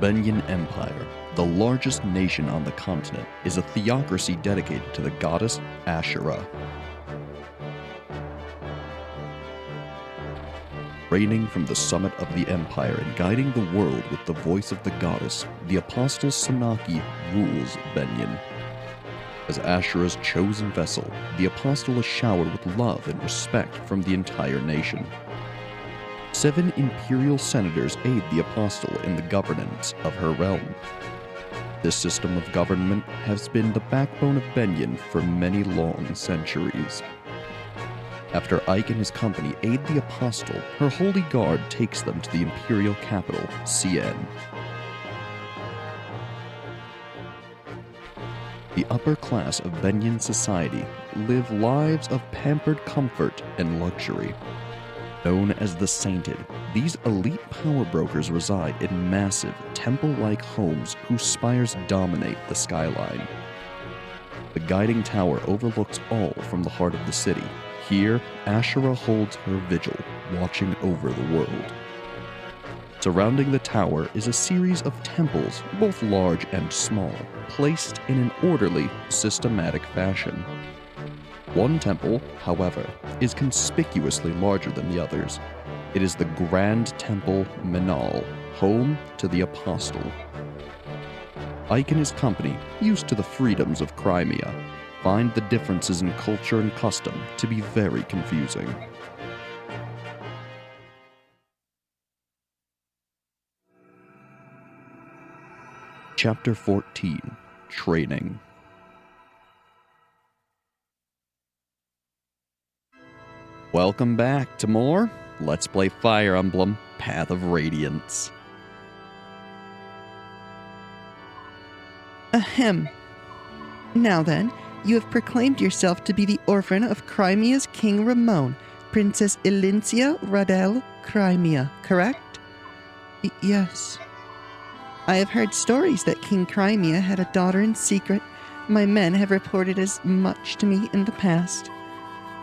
Begnion Empire, the largest nation on the continent, is a theocracy dedicated to the goddess Asherah. Reigning from the summit of the empire and guiding the world with the voice of the goddess, the apostle Sanaki rules Begnion. As Asherah's chosen vessel, the apostle is showered with love and respect from the entire nation. 7 imperial senators aid the apostle in the governance of her realm. This system of government has been the backbone of Begnion for many long centuries. After Ike and his company aid the apostle, her holy guard takes them to the imperial capital, CN. The upper class of Begnion society live lives of pampered comfort and luxury. Known as the Sainted, these elite power brokers reside in massive, temple-like homes whose spires dominate the skyline. The guiding tower overlooks all from the heart of the city. Here, Asherah holds her vigil, watching over the world. Surrounding the tower is a series of temples, both large and small, placed in an orderly, systematic fashion. One temple, however, is conspicuously larger than the others. It is the Grand Temple Menal, home to the Apostle. Ike and his company, used to the freedoms of Crimea, find the differences in culture and custom to be very confusing. Chapter 14: Training. Welcome back to more Let's Play Fire Emblem Path of Radiance. Ahem. Now then, you have proclaimed yourself to be the orphan of Crimea's King Ramon, Princess Ilincia Radel Crimea, correct? Yes. I have heard stories that King Crimea had a daughter in secret. My men have reported as much to me in the past.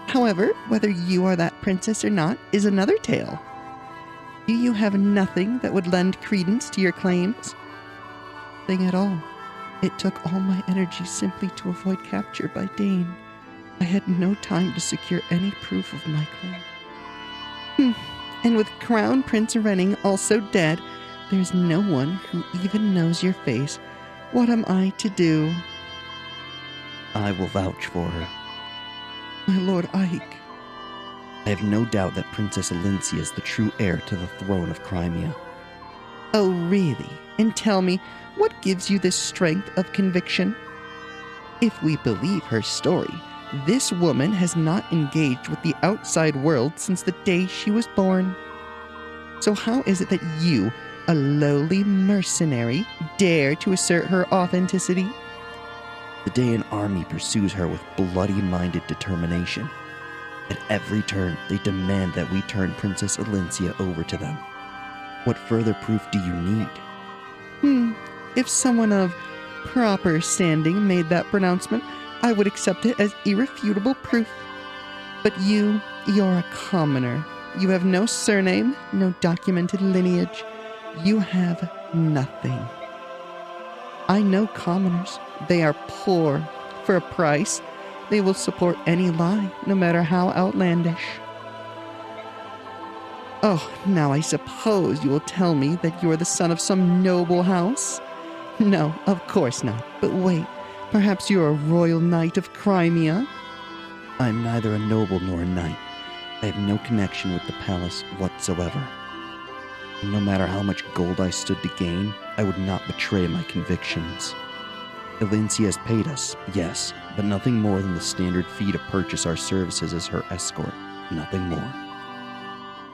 However, whether you are that princess or not is another tale. Do you have nothing that would lend credence to your claims? Nothing at all. It took all my energy simply to avoid capture by Dane. I had no time to secure any proof of my claim. And with Crown Prince Renning also dead, there's no one who even knows your face. What am I to do? I will vouch for her. My Lord Ike. I have no doubt that Princess Ilincia is the true heir to the throne of Crimea. Oh, really? And tell me, what gives you this strength of conviction? If we believe her story, this woman has not engaged with the outside world since the day she was born. So how is it that you, a lowly mercenary, dare to assert her authenticity? The day an army pursues her with bloody-minded determination. At every turn, they demand that we turn Princess Ilincia over to them. What further proof do you need? If someone of proper standing made that pronouncement, I would accept it as irrefutable proof. But you're a commoner. You have no surname, no documented lineage. You have nothing. I know commoners. They are poor. For a price, they will support any lie, no matter how outlandish. Oh, now I suppose you will tell me that you are the son of some noble house? No, of course not. But wait, perhaps you're a royal knight of Crimea? I'm neither a noble nor a knight. I have no connection with the palace whatsoever. And no matter how much gold I stood to gain, I would not betray my convictions. Ilincia has paid us, yes, but nothing more than the standard fee to purchase our services as her escort. Nothing more.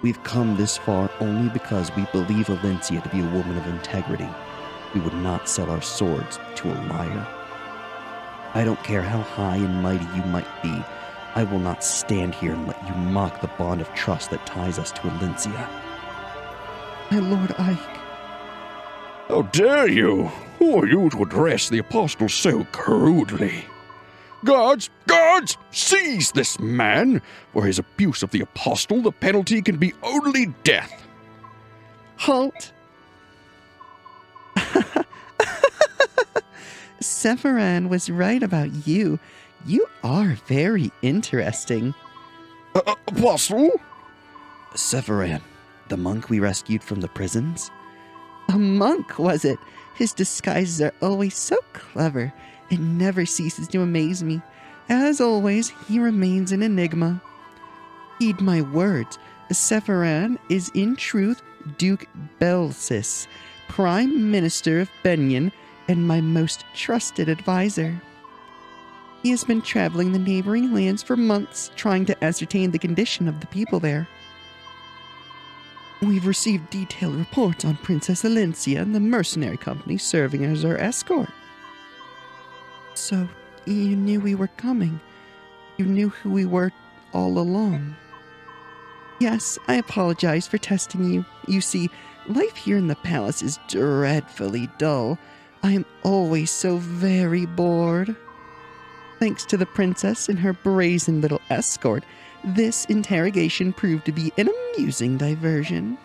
We've come this far only because we believe Ilincia to be a woman of integrity. We would not sell our swords to a liar. I don't care how high and mighty you might be. I will not stand here and let you mock the bond of trust that ties us to Ilincia. My Lord Ike. How dare you? Who are you to address the apostle so crudely? Guards! Guards! Seize this man! For his abuse of the apostle, the penalty can be only death. Halt! Sephiran was right about you. You are very interesting. Apostle? Sephiran, the monk we rescued from the prisons? A monk, was it? His disguises are always so clever. It never ceases to amaze me. As always, he remains an enigma. Heed my words. Sephiran is in truth Duke Belsis, Prime Minister of Begnion, and my most trusted advisor. He has been traveling the neighboring lands for months, trying to ascertain the condition of the people there. We've received detailed reports on Princess Alencia and the mercenary company serving as our escort. So, you knew we were coming. You knew who we were all along. Yes, I apologize for testing you. You see, life here in the palace is dreadfully dull. I am always so very bored. Thanks to the princess and her brazen little escort, this interrogation proved to be an amusing diversion.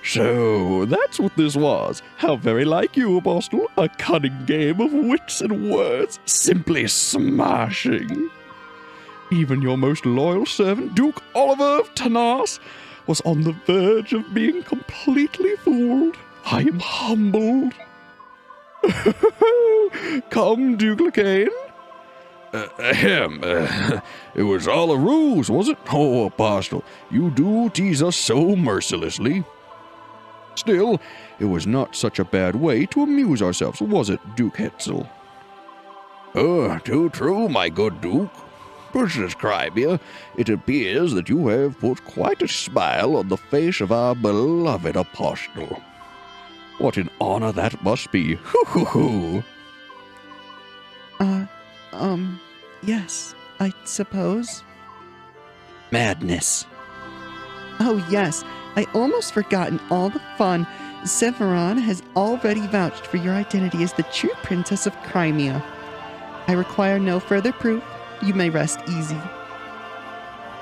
So, that's what this was. How very like you, Apostle. A cunning game of wits and words. Simply smashing. Even your most loyal servant, Duke Oliver of Tanas, was on the verge of being completely fooled. I am humbled. Come, Duke Lacane. It was all a ruse, was it? Oh, Apostle, you do tease us so mercilessly. Still, it was not such a bad way to amuse ourselves, was it, Duke Hetzel? Too true, my good Duke. Princess Crimea, it appears that you have put quite a smile on the face of our beloved Apostle. What an honor that must be. Hoo-hoo-hoo. Yes, I suppose. Madness. Oh, yes, I almost forgotten all the fun. Sephiran has already vouched for your identity as the true Princess of Crimea. I require no further proof. You may rest easy.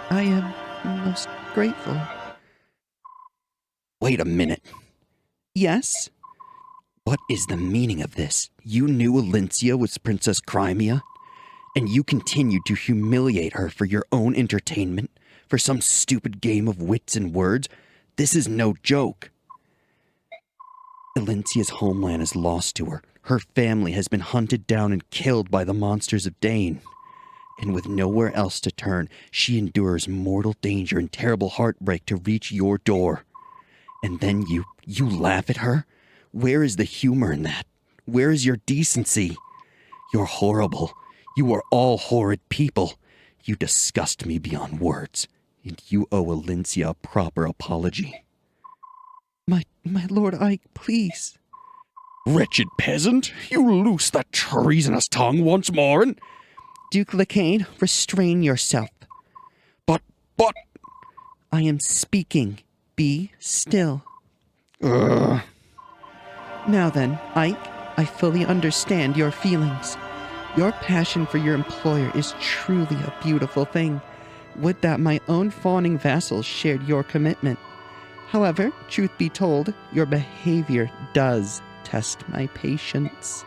I am most grateful. Wait a minute. Yes? What is the meaning of this? You knew Alencia was Princess Crimea, and you continued to humiliate her for your own entertainment, for some stupid game of wits and words? This is no joke. Alencia's homeland is lost to her. Her family has been hunted down and killed by the monsters of Dane. And with nowhere else to turn, she endures mortal danger and terrible heartbreak to reach your door. And then you laugh at her? Where is the humor in that? Where is your decency? You're horrible. You are all horrid people. You disgust me beyond words. And you owe Alencia a proper apology. My lord Ike, please. Wretched peasant, you loose that treasonous tongue once more and... Duke Lacane, restrain yourself. But... I am speaking. Be still. Uh... Now then, Ike, I fully understand your feelings. Your passion for your employer is truly a beautiful thing. Would that my own fawning vassals shared your commitment. However, truth be told, your behavior does test my patience.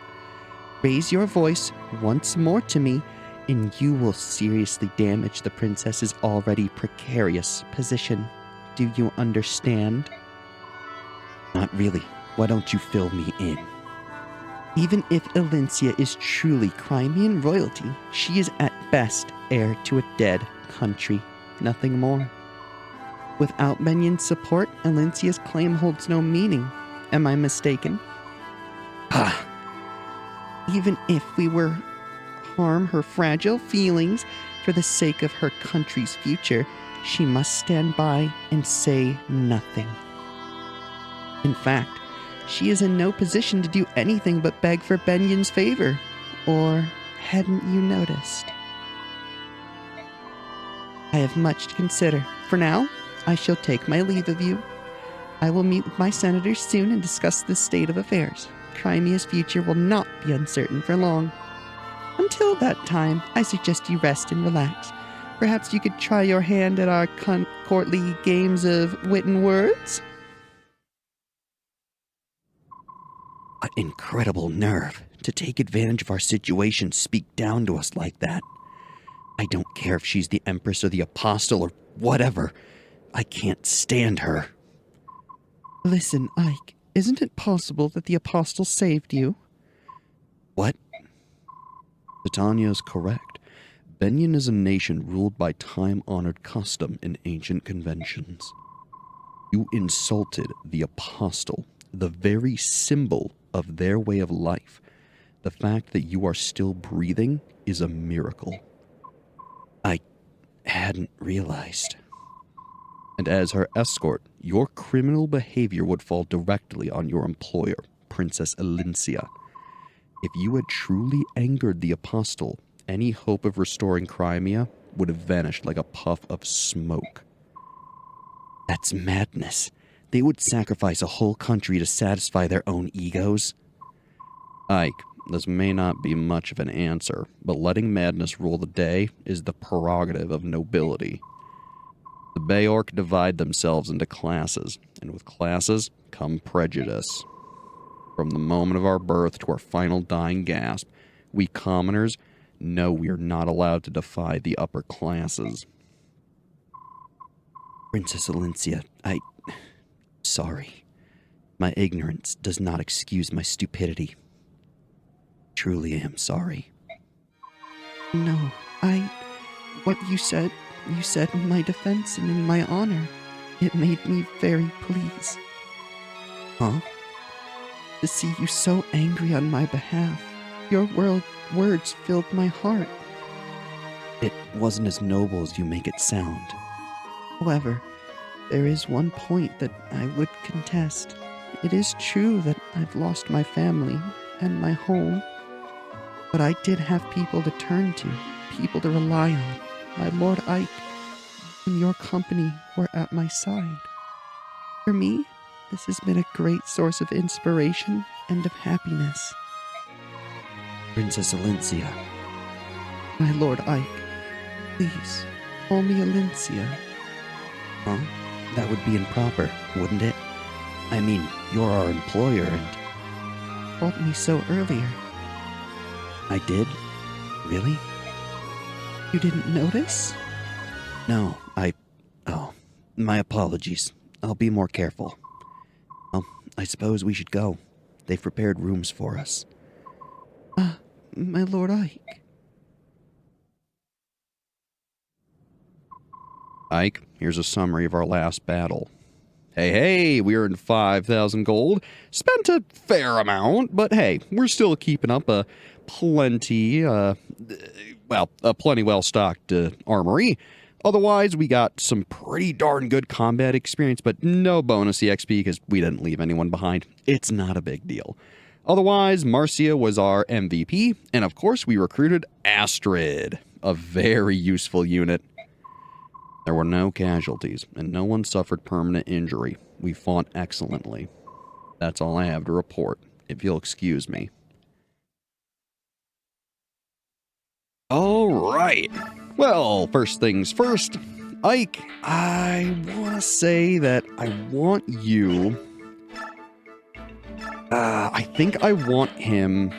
Raise your voice once more to me, and you will seriously damage the princess's already precarious position. Do you understand? Not really. Why don't you fill me in? Even if Alencia is truly Crimean royalty, she is at best heir to a dead country, nothing more. Without Begnion's support, Alencia's claim holds no meaning. Am I mistaken? Even if we were harm her fragile feelings for the sake of her country's future, she must stand by and say nothing. In fact, she is in no position to do anything but beg for Begnion's favor. Or hadn't you noticed? I have much to consider. For now, I shall take my leave of you. I will meet with my senators soon and discuss the state of affairs. Crimea's future will not be uncertain for long. Until that time, I suggest you rest and relax. Perhaps you could try your hand at our courtly games of wit and words? What incredible nerve to take advantage of our situation, speak down to us like that. I don't care if she's the Empress or the Apostle or whatever. I can't stand her. Listen, Ike, isn't it possible that the Apostle saved you? What? Titania is correct. Begnion is a nation ruled by time-honored custom and ancient conventions. You insulted the Apostle, the very symbol of their way of life. The fact that you are still breathing is a miracle. I hadn't realized. And as her escort, your criminal behavior would fall directly on your employer, Princess Crimea. If you had truly angered the Apostle, any hope of restoring Crimea would have vanished like a puff of smoke. That's madness. They would sacrifice a whole country to satisfy their own egos. Ike, this may not be much of an answer, but letting madness rule the day is the prerogative of nobility. The Beorc divide themselves into classes, and with classes come prejudice. From the moment of our birth to our final dying gasp, we commoners know we are not allowed to defy the upper classes. Princess Crimea, sorry. My ignorance does not excuse my stupidity. Truly am sorry. No, what you said in my defense and in my honor, it made me very pleased. Huh? To see you so angry on my behalf, your words filled my heart. It wasn't as noble as you make it sound. However, there is one point that I would contest. It is true that I've lost my family and my home, but I did have people to turn to, people to rely on. My Lord Ike and your company were at my side. For me, this has been a great source of inspiration and of happiness. Princess Crimea. My Lord Ike, please, call me Crimea. Huh? That would be improper, wouldn't it? I mean, you're our employer and... Called me so earlier. I did? Really? You didn't notice? No, Oh, my apologies. I'll be more careful. Well, I suppose we should go. They've prepared rooms for us. My Lord Ike. Ike, here's a summary of our last battle. Hey, we earned 5,000 gold. Spent a fair amount, but hey, we're still keeping up a plenty well-stocked armory. Otherwise, we got some pretty darn good combat experience, but no bonus EXP because we didn't leave anyone behind. It's not a big deal. Otherwise, Marcia was our MVP, and of course, we recruited Astrid, a very useful unit. There were no casualties, and no one suffered permanent injury. We fought excellently. That's all I have to report, if you'll excuse me. All right. Well, first things first, Ike, I want to say that I want you... I think I want him...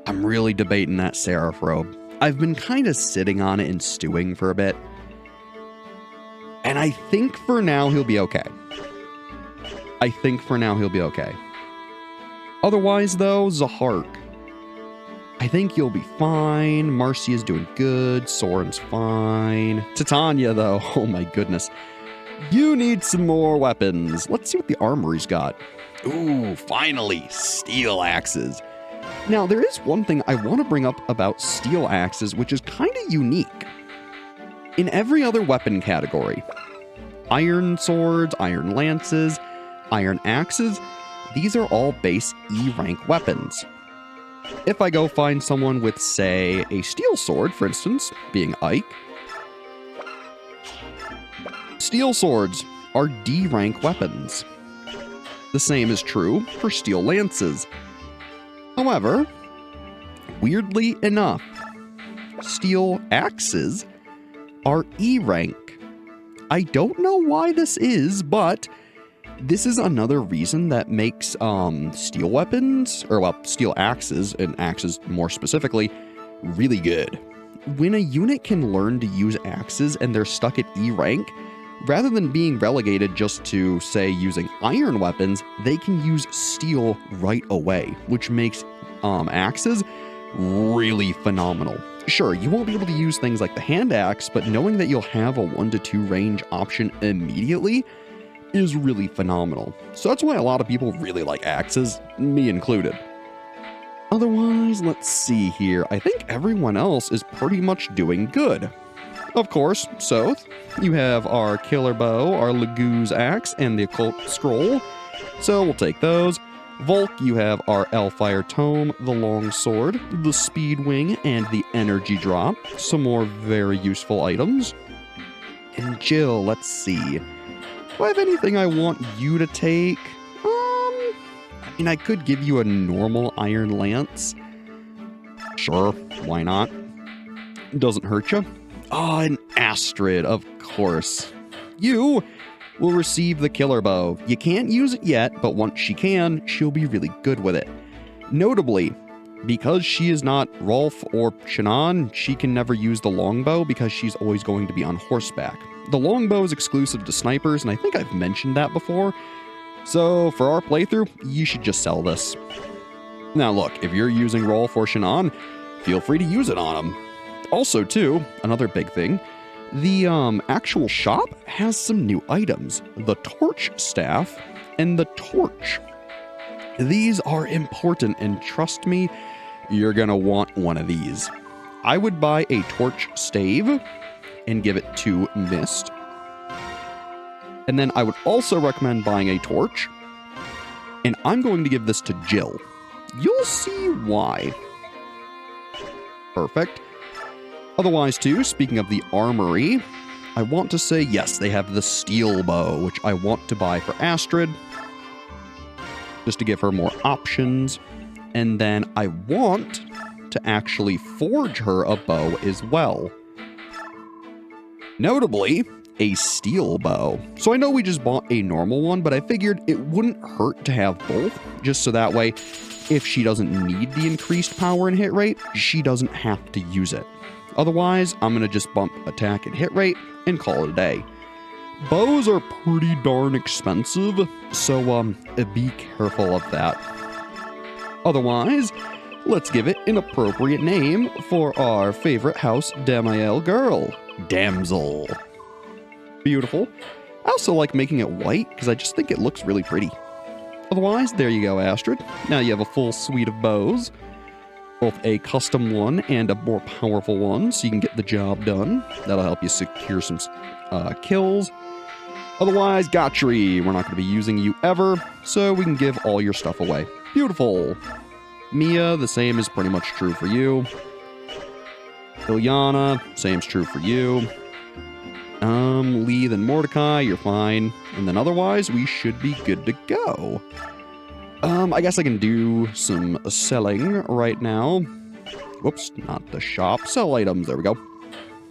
I'm really debating that Seraph robe. I've been kind of sitting on it and stewing for a bit. And I think for now he'll be okay. Otherwise, though, Zahark. I think you'll be fine. Marcia's doing good. Soren's fine. Titania, though, oh my goodness. You need some more weapons. Let's see what the armory's got. Ooh, finally, steel axes. Now, there is one thing I want to bring up about steel axes, which is kind of unique. In every other weapon category, iron swords, iron lances, iron axes, these are all base E rank weapons. If I go find someone with, say, a steel sword, for instance, being Ike, steel swords are D rank weapons. The same is true for steel lances. However, weirdly enough, steel axes are E rank. I don't know why this is, but This is another reason that makes steel weapons, or well, steel axes, and axes more specifically, really good. When a unit can learn to use axes and they're stuck at E rank, rather than being relegated just to, say, using iron weapons, they can use steel right away, which makes axes really phenomenal. Sure, you won't be able to use things like the hand axe, but knowing that you'll have a 1 to 2 range option immediately is really phenomenal. So that's why a lot of people really like axes, me included. Otherwise, let's see here. I think everyone else is pretty much doing good. Of course, Soth, you have our killer bow, our Laguz axe, and the occult scroll. So we'll take those. Volk, you have our Elfire tome, the long sword, the speed wing, and the energy drop. Some more very useful items. And Jill, let's see. Do I have anything I want you to take? I mean, I could give you a normal iron lance. Sure, why not? Doesn't hurt you. Oh, an Astrid, of course. You will receive the killer bow. You can't use it yet, but once she can, she'll be really good with it. Notably, because she is not Rolf or Shannon, she can never use the longbow because she's always going to be on horseback. The longbow is exclusive to snipers, and I think I've mentioned that before. So for our playthrough, you should just sell this. Now look, if you're using Rolf or Shannon, feel free to use it on them. Also too, another big thing, the actual shop has some new items. The torch staff and the torch. These are important, and trust me, you're gonna want one of these. I would buy a torch stave and give it to Mist. And then I would also recommend buying a torch. And I'm going to give this to Jill. You'll see why. Perfect. Otherwise, too, speaking of the armory, I want to say, yes, they have the steel bow, which I want to buy for Astrid, just to give her more options. And then I want to actually forge her a bow as well. Notably, a steel bow. So I know we just bought a normal one, but I figured it wouldn't hurt to have both, just so that way, if she doesn't need the increased power and hit rate, she doesn't have to use it. Otherwise, I'm going to just bump attack and hit rate and call it a day. Bows are pretty darn expensive, so be careful of that. Otherwise, let's give it an appropriate name for our favorite House Damael girl, Damsel. Beautiful. I also like making it white because I just think it looks really pretty. Otherwise, there you go, Astrid. Now you have a full suite of bows. Both a custom one and a more powerful one, so you can get the job done. That'll help you secure some kills. Otherwise, Gotchery, we're not going to be using you ever, so we can give all your stuff away. Beautiful. Mia, the same is pretty much true for you. Ilyana, same's true for you. Leith and Mordecai, you're fine. And then otherwise, we should be good to go. I guess I can do some selling right now. Whoops, not the shop. Sell items, there we go.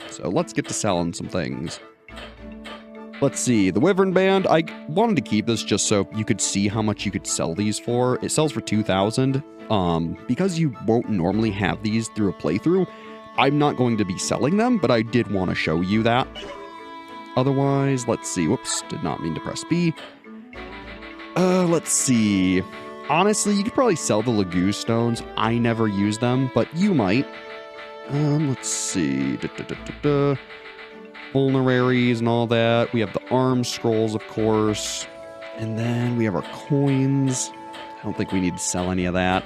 So let's get to selling some things. Let's see, the Wyvern Band, I wanted to keep this just so you could see how much you could sell these for. It sells for 2,000. Because you won't normally have these through a playthrough, I'm not going to be selling them, but I did want to show you that. Otherwise, let's see. Whoops, did not mean to press B. Let's see. Honestly, you could probably sell the Laguz stones. I never use them, but you might. Let's see. Vulneraries and all that. We have the arm scrolls, of course. And then we have our coins. I don't think we need to sell any of that.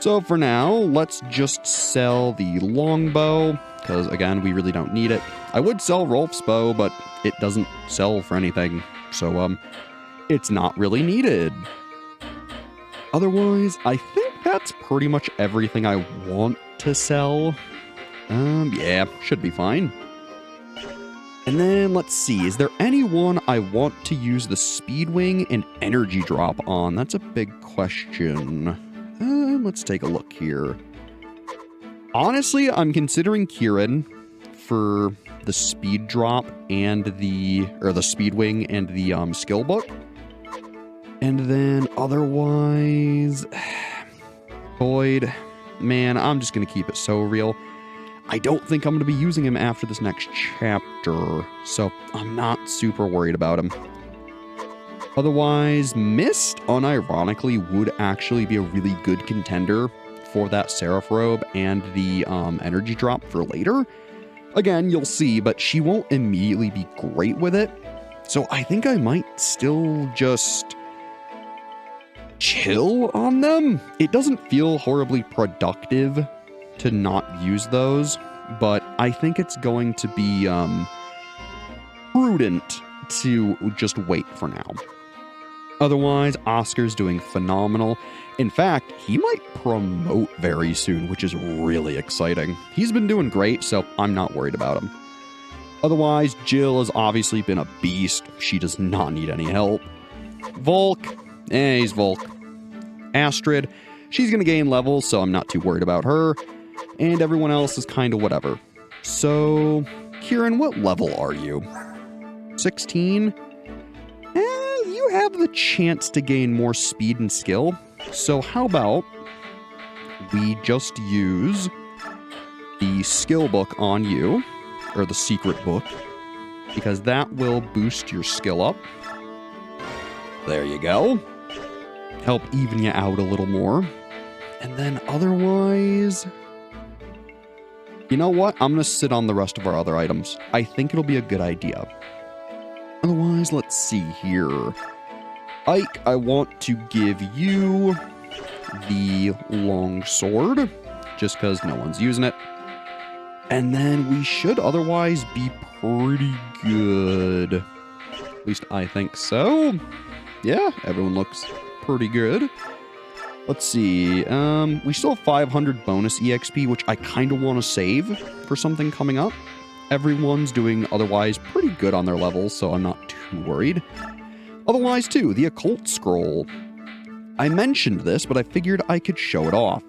So for now, let's just sell the longbow, because again, we really don't need it. I would sell Rolf's bow, but it doesn't sell for anything, so it's not really needed. Otherwise, I think that's pretty much everything I want to sell. Yeah, should be fine. And then let's see, is there anyone I want to use the speed wing and energy drop on? That's a big question. Let's take a look here. Honestly, I'm considering Kieran for the speed drop and the speed wing and the skill book. And then otherwise, Boyd, man, I'm just going to keep it so real. I don't think I'm going to be using him after this next chapter, so I'm not super worried about him. Otherwise, Mist, unironically, would actually be a really good contender for that Seraph Robe and the energy drop for later. Again, you'll see, but she won't immediately be great with it. So I think I might still just chill on them. It doesn't feel horribly productive to not use those, but I think it's going to be prudent to just wait for now. Otherwise, Oscar's doing phenomenal. In fact, he might promote very soon, which is really exciting. He's been doing great, so I'm not worried about him. Otherwise, Jill has obviously been a beast. She does not need any help. Volk, he's Volk. Astrid, she's going to gain levels, so I'm not too worried about her. And everyone else is kind of whatever. So, Kieran, what level are you? 16? You have the chance to gain more speed and skill. So how about we just use the skill book on you, or the secret book, because that will boost your skill up. There you go. Help even you out a little more. And then otherwise, you know what? I'm going to sit on the rest of our other items. I think it'll be a good idea. Otherwise, let's see here. Ike, I want to give you the long sword, just because no one's using it. And then we should otherwise be pretty good. At least I think so. Yeah, everyone looks pretty good. Let's see. We still have 500 bonus EXP, which I kind of want to save for something coming up. Everyone's doing otherwise pretty good on their levels, so I'm not too worried. Otherwise, too, the Occult Scroll. I mentioned this, but I figured I could show it off.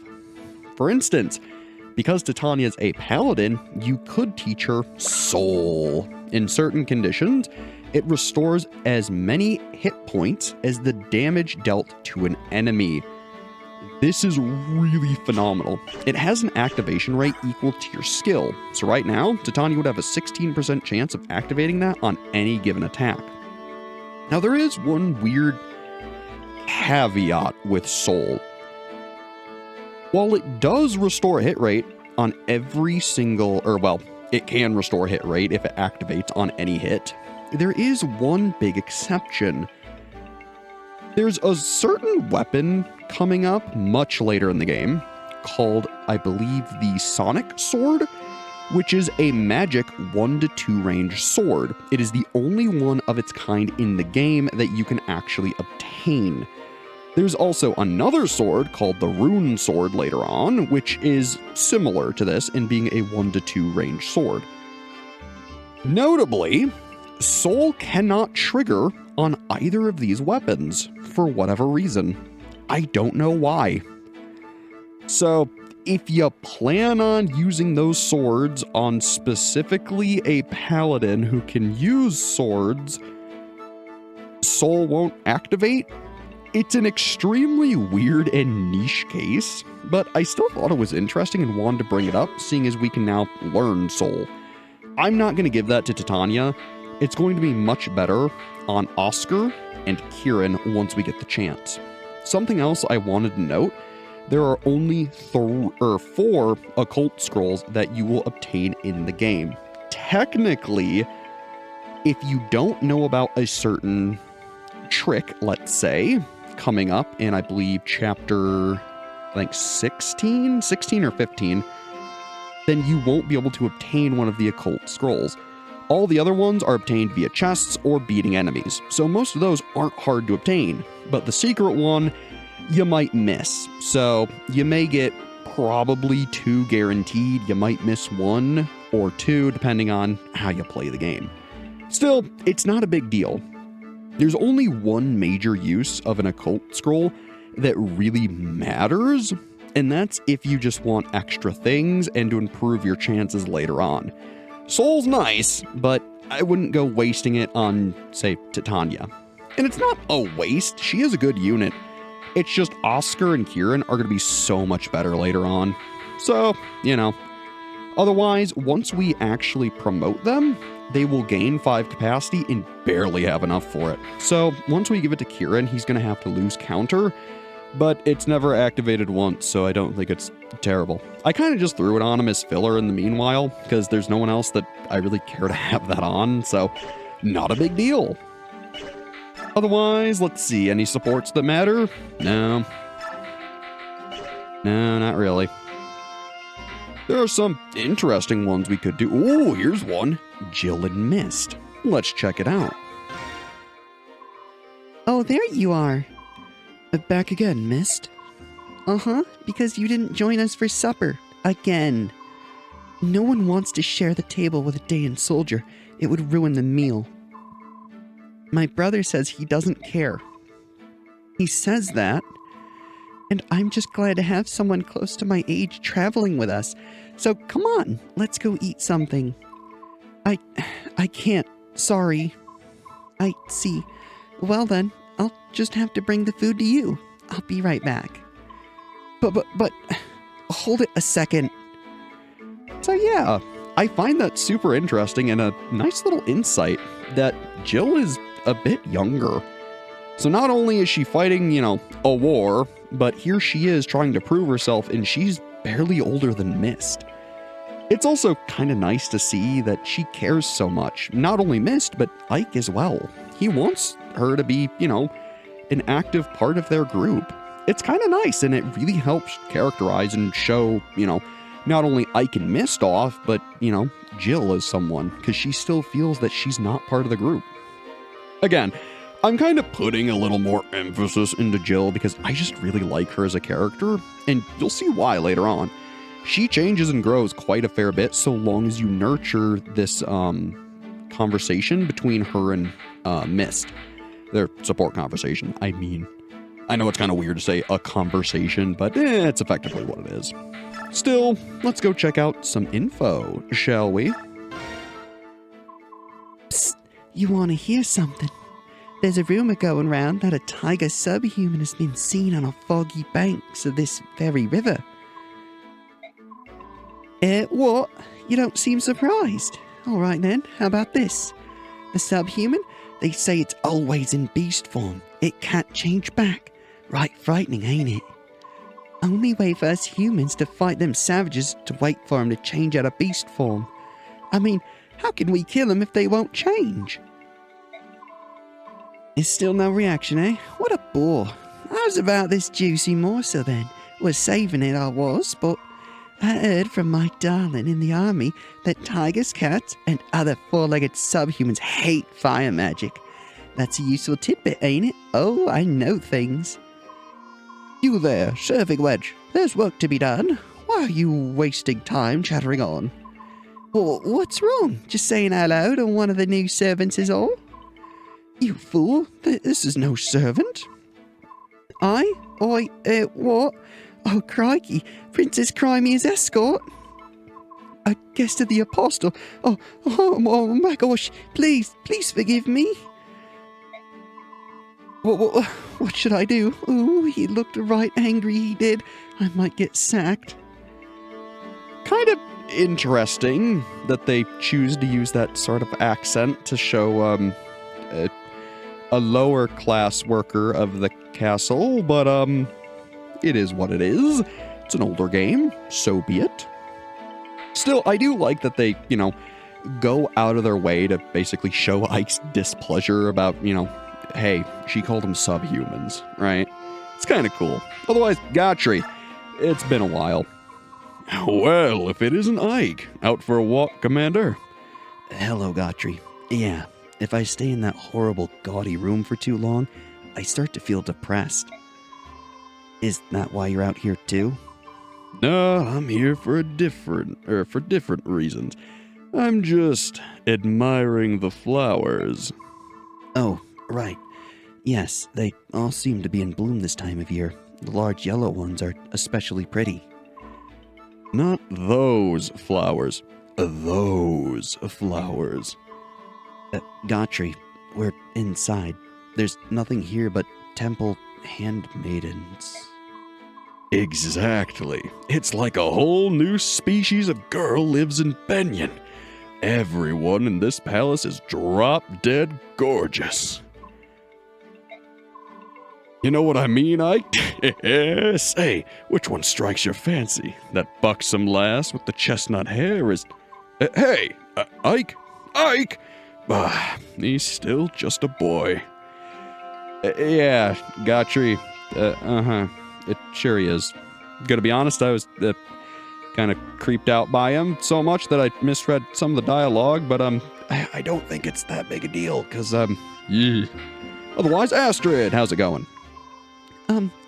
For instance, because Titania's a paladin, you could teach her Soul. In certain conditions, it restores as many hit points as the damage dealt to an enemy. This is really phenomenal. It has an activation rate equal to your skill. So right now, Titania would have a 16% chance of activating that on any given attack. Now there is one weird caveat with Soul. While it does restore hit rate on every single, it can restore hit rate if it activates on any hit, there is one big exception. There's a certain weapon coming up much later in the game called, I believe, the Sonic Sword, which is a magic 1-2 range sword. It is the only one of its kind in the game that you can actually obtain. There's also another sword called the Rune Sword later on, which is similar to this in being a 1-2 range sword. Notably, Soul cannot trigger on either of these weapons for whatever reason. I don't know why. So, if you plan on using those swords on specifically a paladin who can use swords, Soul won't activate. It's an extremely weird and niche case, but I still thought it was interesting and wanted to bring it up, seeing as we can now learn Soul. I'm not going to give that to Titania. It's going to be much better on Oscar and Kieran once we get the chance. Something else I wanted to note, there are only 4 occult scrolls that you will obtain in the game. Technically, if you don't know about a certain trick, let's say, coming up in, I believe, chapter, 16 or 15, then you won't be able to obtain one of the occult scrolls. All the other ones are obtained via chests or beating enemies, so most of those aren't hard to obtain, but the secret one, you might miss. So you may get probably 2 guaranteed, you might miss 1 or 2 depending on how you play the game. Still, it's not a big deal. There's only one major use of an occult scroll that really matters, and that's if you just want extra things and to improve your chances later on. Soul's nice, but I wouldn't go wasting it on, say, Titania. And it's not a waste. She is a good unit. It's just Oscar and Kieran are going to be so much better later on. So, you know. Otherwise, once we actually promote them, they will gain 5 capacity and barely have enough for it. So, once we give it to Kieran, he's going to have to lose counter, but it's never activated once, so I don't think it's terrible. I kind of just threw it on him as filler in the meanwhile, because there's no one else that I really care to have that on, so not a big deal. Otherwise, let's see, any supports that matter? No. No, not really. There are some interesting ones we could do. Oh, here's one. Jill and Mist. Let's check it out. Oh, there you are. Back again, Mist. Uh-huh, because you didn't join us for supper. Again. No one wants to share the table with a Daean soldier. It would ruin the meal. My brother says he doesn't care. He says that, and I'm just glad to have someone close to my age traveling with us. So come on, let's go eat something. I can't. Sorry. I see. Well then, I'll just have to bring the food to you. I'll be right back. But, hold it a second. So yeah, I find that super interesting and a nice little insight that Jill is a bit younger. So not only is she fighting, you know, a war, but here she is trying to prove herself and she's barely older than Mist. It's also kind of nice to see that she cares so much. Not only Mist, but Ike as well. He wants her to be, you know, an active part of their group. It's kind of nice and it really helps characterize and show, you know, not only Ike and Mist off, but, you know, Jill as someone, because she still feels that she's not part of the group. Again, I'm kind of putting a little more emphasis into Jill because I just really like her as a character, and you'll see why later on. She changes and grows quite a fair bit so long as you nurture this conversation between her and Mist. Their support conversation, I mean. I know it's kind of weird to say a conversation, but it's effectively what it is. Still, let's go check out some info, shall we? Psst, you want to hear something? There's a rumor going round that a tiger subhuman has been seen on a foggy banks of this very river. What? You don't seem surprised. All right then, how about this? The subhuman, they say it's always in beast form. It can't change back. Right frightening, ain't it? Only way for us humans to fight them savages to wait for them to change out of beast form. I mean, how can we kill them if they won't change? There's still no reaction, eh? What a bore. How's about this juicy morsel then? Was saving it I was, but I heard from my darling in the army that tigers, cats, and other four-legged subhumans hate fire magic. That's a useful tidbit, ain't it? Oh, I know things. You there, serving wedge. There's work to be done. Why are you wasting time chattering on? What's wrong? Just saying hello to one of the new servants is all? You fool, this is no servant. What? Oh, crikey, Princess Crimea's escort? A guest of the Apostle? Oh my gosh, please forgive me. What should I do? Ooh, he looked right angry, he did. I might get sacked. Kind of interesting that they choose to use that sort of accent to show a lower class worker of the castle, but it is what it is. It's an older game, so be it. Still, I do like that they, you know, go out of their way to basically show Ike's displeasure about, you know, hey, she called them subhumans, right? It's kind of cool. Otherwise, Gotri, it's been a while. Well, if it isn't Ike, out for a walk, Commander? Hello, Gotri. Yeah, if I stay in that horrible, gaudy room for too long, I start to feel depressed. Is that why you're out here too? No, I'm here for different reasons. I'm just admiring the flowers. Oh, right. Yes, they all seem to be in bloom this time of year. The large yellow ones are especially pretty. Not those flowers. Those flowers. Gotri, we're inside. There's nothing here but temple handmaidens. Exactly. It's like a whole new species of girl lives in Begnion. Everyone in this palace is drop-dead gorgeous. You know what I mean, Ike? Say, which one strikes your fancy? That buxom lass with the chestnut hair is... hey, Ike? Ike? He's still just a boy. Yeah, Gotry. It sure is. Gotta be honest, I was kind of creeped out by him so much that I misread some of the dialogue, but I don't think it's that big a deal, cause yeah. Otherwise, Astrid, how's it going?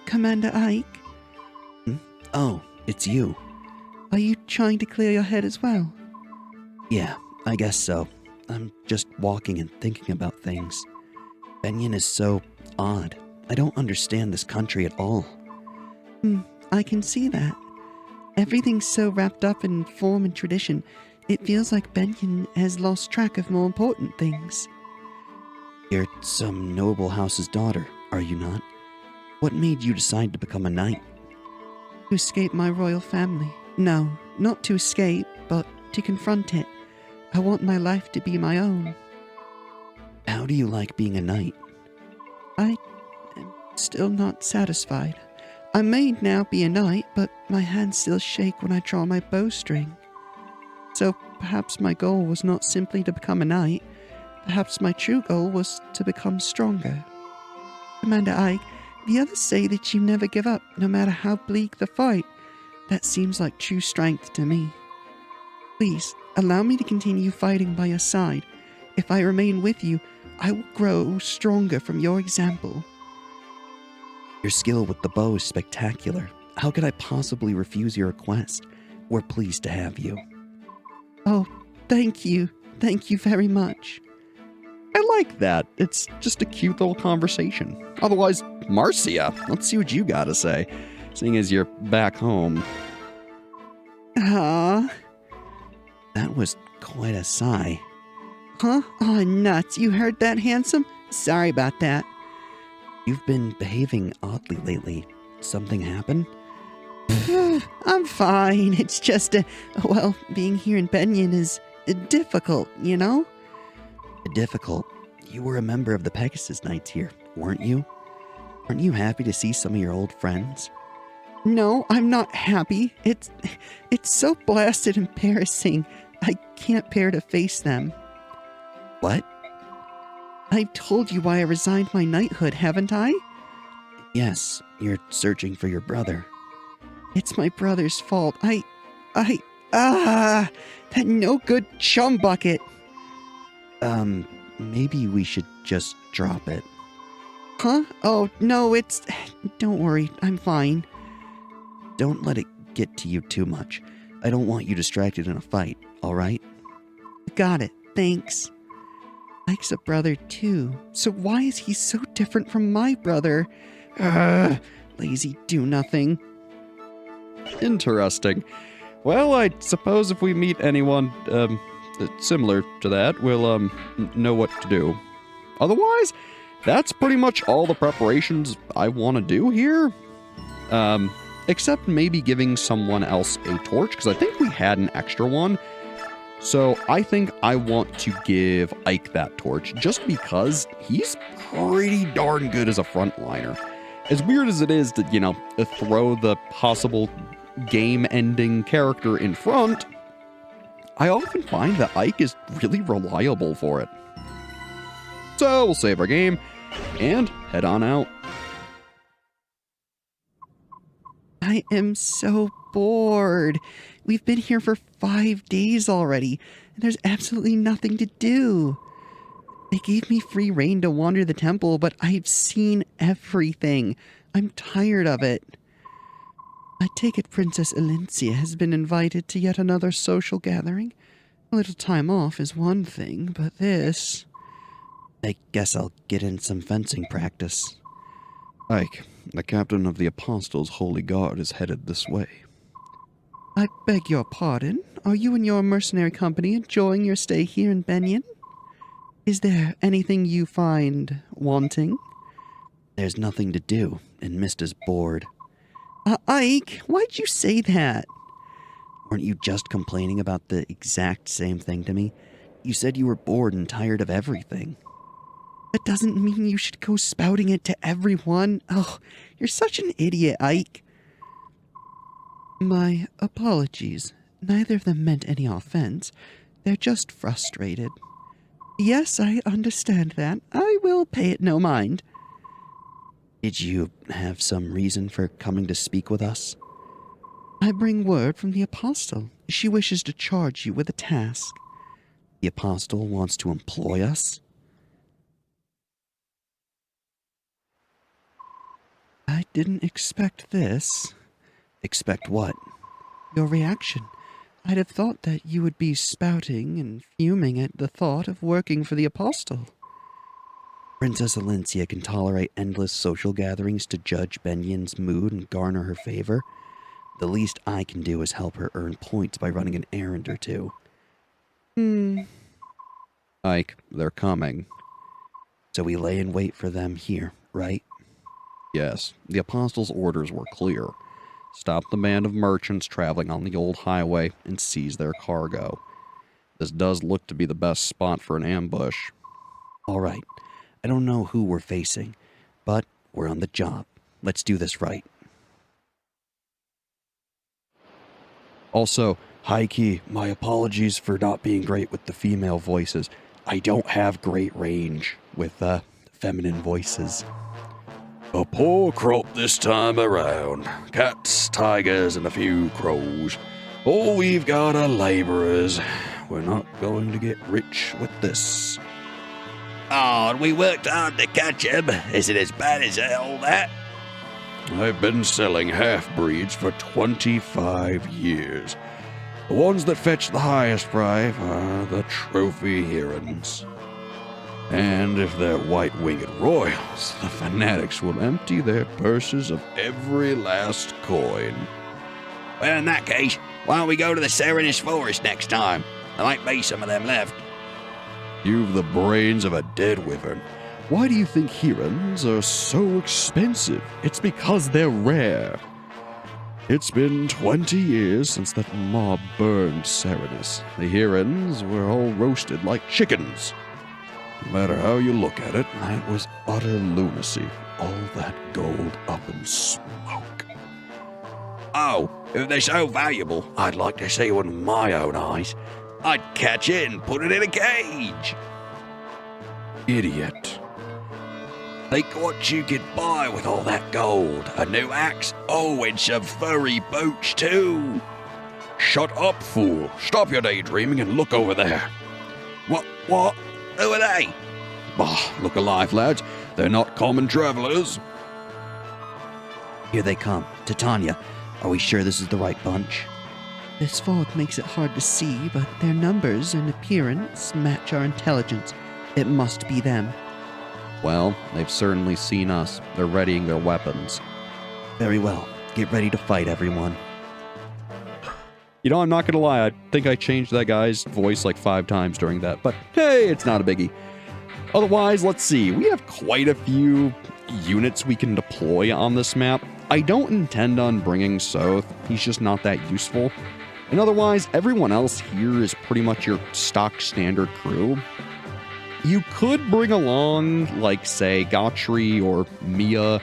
Commander Ike, Oh, it's you. are you trying to clear your head as well? Yeah, I guess so. I'm just walking and thinking about things. Begnion is so odd. I don't understand this country at all. I can see that. Everything's so wrapped up in form and tradition, it feels like Begnion has lost track of more important things. You're some noble house's daughter, are you not? What made you decide to become a knight? To escape my royal family. No, not to escape, but to confront it. I want my life to be my own. How do you like being a knight? I am still not satisfied. I may now be a knight, but my hands still shake when I draw my bowstring. So perhaps my goal was not simply to become a knight. Perhaps my true goal was to become stronger. Commander Ike, the others say that you never give up, no matter how bleak the fight. That seems like true strength to me. Please, allow me to continue fighting by your side. If I remain with you, I will grow stronger from your example. Your skill with the bow is spectacular. How could I possibly refuse your request? We're pleased to have you. Oh, thank you. Thank you very much. I like that. It's just a cute little conversation. Otherwise, Marcia, let's see what you gotta say, seeing as you're back home. Ah. That was quite a sigh. Huh? Oh, nuts. You heard that, handsome? Sorry about that. You've been behaving oddly lately. Something happened? I'm fine. It's just, being here in Begnion is difficult, you know? Difficult. You were a member of the Pegasus Knights here, weren't you? Aren't you happy to see some of your old friends? No, I'm not happy. It's so blasted embarrassing. I can't bear to face them. What? I've told you why I resigned my knighthood, haven't I? Yes, you're searching for your brother. It's my brother's fault. That no good chum bucket. Maybe we should just drop it. Huh? Oh, no, don't worry, I'm fine. Don't let it get to you too much. I don't want you distracted in a fight, alright? Got it, thanks. Ike's a brother too, so why is he so different from my brother? Lazy do-nothing. Interesting. Well, I suppose if we meet anyone, similar to that, we'll, know what to do. Otherwise, that's pretty much all the preparations I want to do here. Except maybe giving someone else a torch, because I think we had an extra one. So I think I want to give Ike that torch, just because he's pretty darn good as a frontliner. As weird as it is to, throw the possible game-ending character in front, I often find that Ike is really reliable for it. So we'll save our game and head on out. I am so bored. We've been here for 5 days already, and there's absolutely nothing to do. They gave me free rein to wander the temple, but I've seen everything. I'm tired of it. I take it Princess Elincia has been invited to yet another social gathering. A little time off is one thing, but this... I guess I'll get in some fencing practice. Ike, the captain of the Apostles' Holy Guard is headed this way. I beg your pardon. Are you and your mercenary company enjoying your stay here in Begnion? Is there anything you find wanting? There's nothing to do, and Mista's bored. Ike, why'd you say that? Weren't you just complaining about the exact same thing to me? You said you were bored and tired of everything. That doesn't mean you should go spouting it to everyone. Oh, you're such an idiot, Ike. My apologies. Neither of them meant any offense. They're just frustrated. Yes, I understand that. I will pay it no mind. Did you have some reason for coming to speak with us? I bring word from the Apostle. She wishes to charge you with a task. The Apostle wants to employ us? I didn't expect this. Expect what? Your reaction. I'd have thought that you would be spouting and fuming at the thought of working for the Apostle. Princess Alencia can tolerate endless social gatherings to judge Begnion's mood and garner her favor. The least I can do is help her earn points by running an errand or two. Ike, they're coming. So we lay in wait for them here, right? Yes, the Apostle's orders were clear. Stop the band of merchants traveling on the old highway and seize their cargo. This does look to be the best spot for an ambush. All right. I don't know who we're facing, but we're on the job. Let's do this right. Also, Heike, my apologies for not being great with the female voices. I don't have great range with feminine voices. A poor crop this time around. Cats, tigers, and a few crows. All we've got are laborers. We're not going to get rich with this. Oh, and we worked hard to catch him. Is it as bad as all that? I've been selling half-breeds for 25 years. The ones that fetch the highest price are the trophy herons. And if they're white-winged royals, the fanatics will empty their purses of every last coin. Well, in that case, why don't we go to the Serenus Forest next time? There might be some of them left. You've the brains of a dead wyvern. Why do you think herons are so expensive? It's because they're rare. It's been 20 years since that mob burned Serenus. The herons were all roasted like chickens. No matter how you look at it, it was utter lunacy. All that gold up in smoke. Oh, if they're so valuable, I'd like to see one with my own eyes. I'd catch it and put it in a cage. Idiot. Think what you could buy with all that gold. A new axe. Oh, and some furry boots too. Shut up, fool. Stop your daydreaming and look over there. What? Who are they? Bah, look alive, lads. They're not common travelers. Here they come. Titania, are we sure this is the right bunch? This fog makes it hard to see, but their numbers and appearance match our intelligence. It must be them. Well, they've certainly seen us. They're readying their weapons. Very well. Get ready to fight, everyone. You know, I'm not gonna lie, I think I changed that guy's voice like 5 times during that, but hey, it's not a biggie. Otherwise, let's see. We have quite a few units we can deploy on this map. I don't intend on bringing Soth. He's just not that useful. And otherwise, everyone else here is pretty much your stock standard crew. You could bring along, like, say, Gotri or Mia,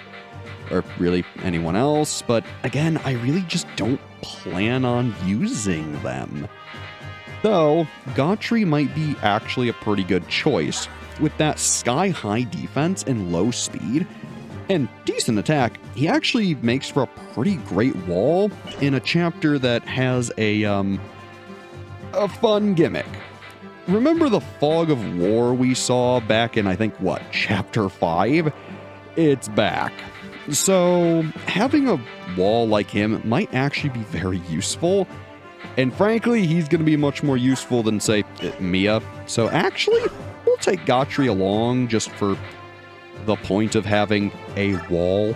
or really anyone else, but again, I really just don't plan on using them. Though, Gotri might be actually a pretty good choice. With that sky-high defense and low speed, and decent attack, he actually makes for a pretty great wall in a chapter that has a fun gimmick. Remember the fog of war we saw back in, I think, chapter 5? It's back. So, having a wall like him might actually be very useful. And frankly, he's going to be much more useful than, say, Mia. So actually, we'll take Gotri along just for the point of having a wall.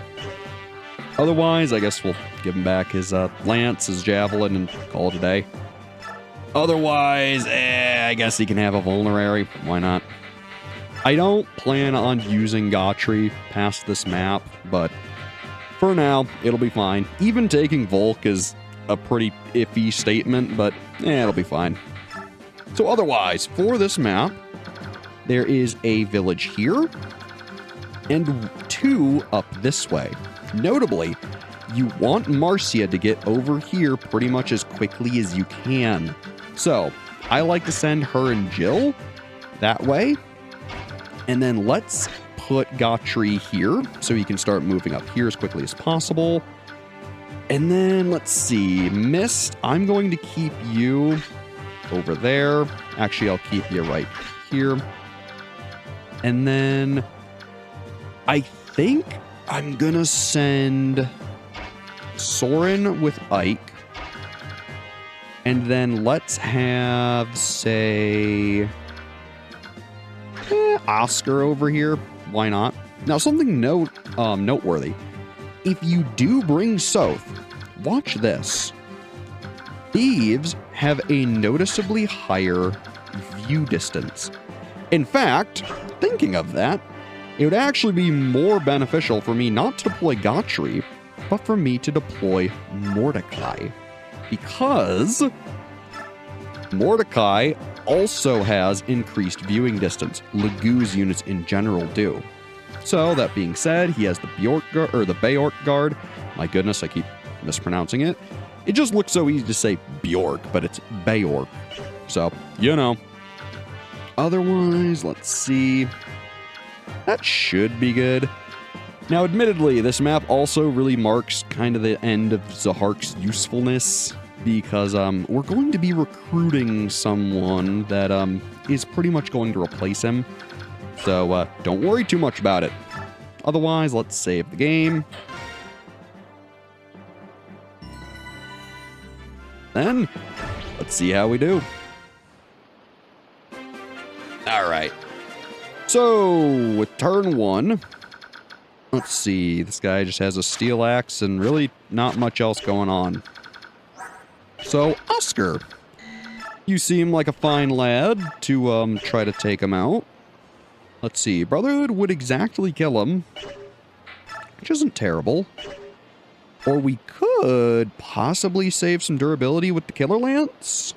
Otherwise, I guess we'll give him back his lance, his javelin, and call it a day. Otherwise, I guess he can have a vulnerary. Why not? I don't plan on using Gotri past this map, but for now, it'll be fine. Even taking Volk is a pretty iffy statement, but it'll be fine. So otherwise, for this map, there is a village here and 2 up this way. Notably, you want Marcia to get over here pretty much as quickly as you can. So I like to send her and Jill that way. And then let's put Gotri here so he can start moving up here as quickly as possible. And then let's see, Mist, I'm going to keep you over there. Actually, I'll keep you right here. And then I think I'm gonna send Soren with Ike. And then let's have, say, Oscar over here. Why not? Now, something noteworthy. If you do bring Soth, watch this. Thieves have a noticeably higher view distance. In fact, thinking of that, it would actually be more beneficial for me not to deploy Gotri, but for me to deploy Mordecai. Because Mordecai also has increased viewing distance. Lagoo's units in general do. So, that being said, he has the Bjork Guard. My goodness, I keep mispronouncing it. It just looks so easy to say Bjork, but it's Bjork. So, you know. Otherwise, let's see. That should be good. Now, admittedly, this map also really marks kind of the end of Zahark's usefulness, because we're going to be recruiting someone that is pretty much going to replace him. So don't worry too much about it. Otherwise, let's save the game. Then, let's see how we do. All right. So, with turn 1, let's see. This guy just has a steel axe and really not much else going on. So, Oscar, you seem like a fine lad to try to take him out. Let's see, Brotherhood would exactly kill him, which isn't terrible. Or we could possibly save some durability with the Killer Lance.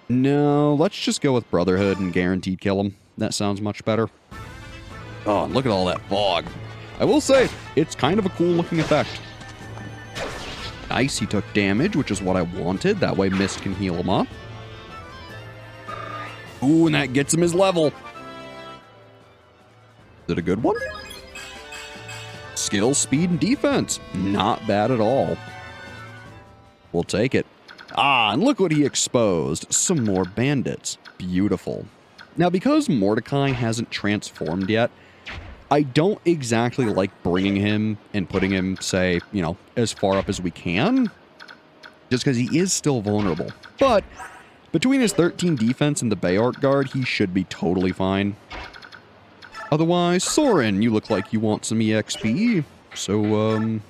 No, let's just go with Brotherhood and guaranteed kill him. That sounds much better. Oh, look at all that fog. I will say, it's kind of a cool looking effect. Nice, he took damage, which is what I wanted. That way Mist can heal him up. Ooh, and that gets him his level. Is it a good one? Skill, speed, and defense. Not bad at all. We'll take it. Ah, and look what he exposed. Some more bandits. Beautiful. Now, because Mordecai hasn't transformed yet, I don't exactly like bringing him and putting him, say, you know, as far up as we can. Just because he is still vulnerable. But between his 13 defense and the Bjork Guard, he should be totally fine. Otherwise, Soren, you look like you want some EXP. So,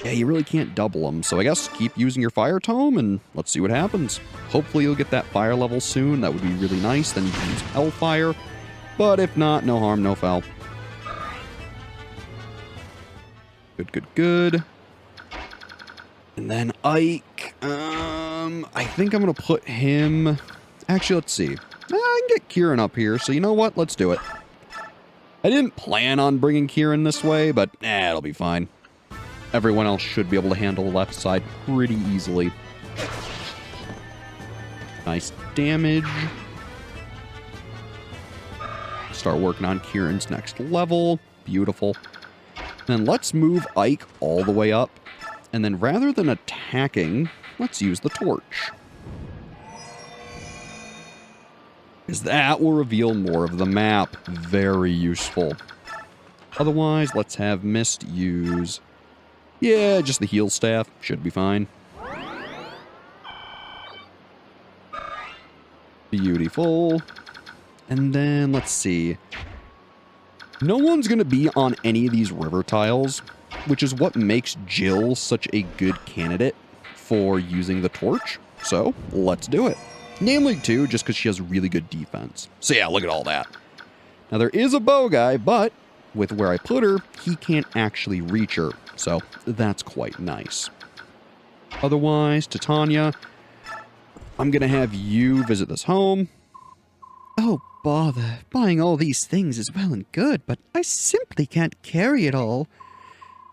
yeah, you really can't double them. So I guess keep using your Fire Tome and let's see what happens. Hopefully you'll get that fire level soon. That would be really nice. Then you can use Hellfire. But if not, no harm, no foul. Good, good, good. And then Ike. I think I'm going to put him... Actually, let's see. I can get Kieran up here, so you know what? Let's do it. I didn't plan on bringing Kieran this way, but it'll be fine. Everyone else should be able to handle the left side pretty easily. Nice damage. Start working on Kieran's next level. Beautiful. Then let's move Ike all the way up. And then rather than attacking, let's use the torch. Because that will reveal more of the map. Very useful. Otherwise, let's have Mist use... Yeah, just the heal staff. Should be fine. Beautiful. And then, let's see. No one's going to be on any of these river tiles, which is what makes Jill such a good candidate for using the torch. So let's do it. Namely, too, just because she has really good defense. So yeah, look at all that. Now, there is a bow guy, but with where I put her, he can't actually reach her. So that's quite nice. Otherwise, Titania, I'm going to have you visit this home. Oh, bother. Buying all these things is well and good, but I simply can't carry it all.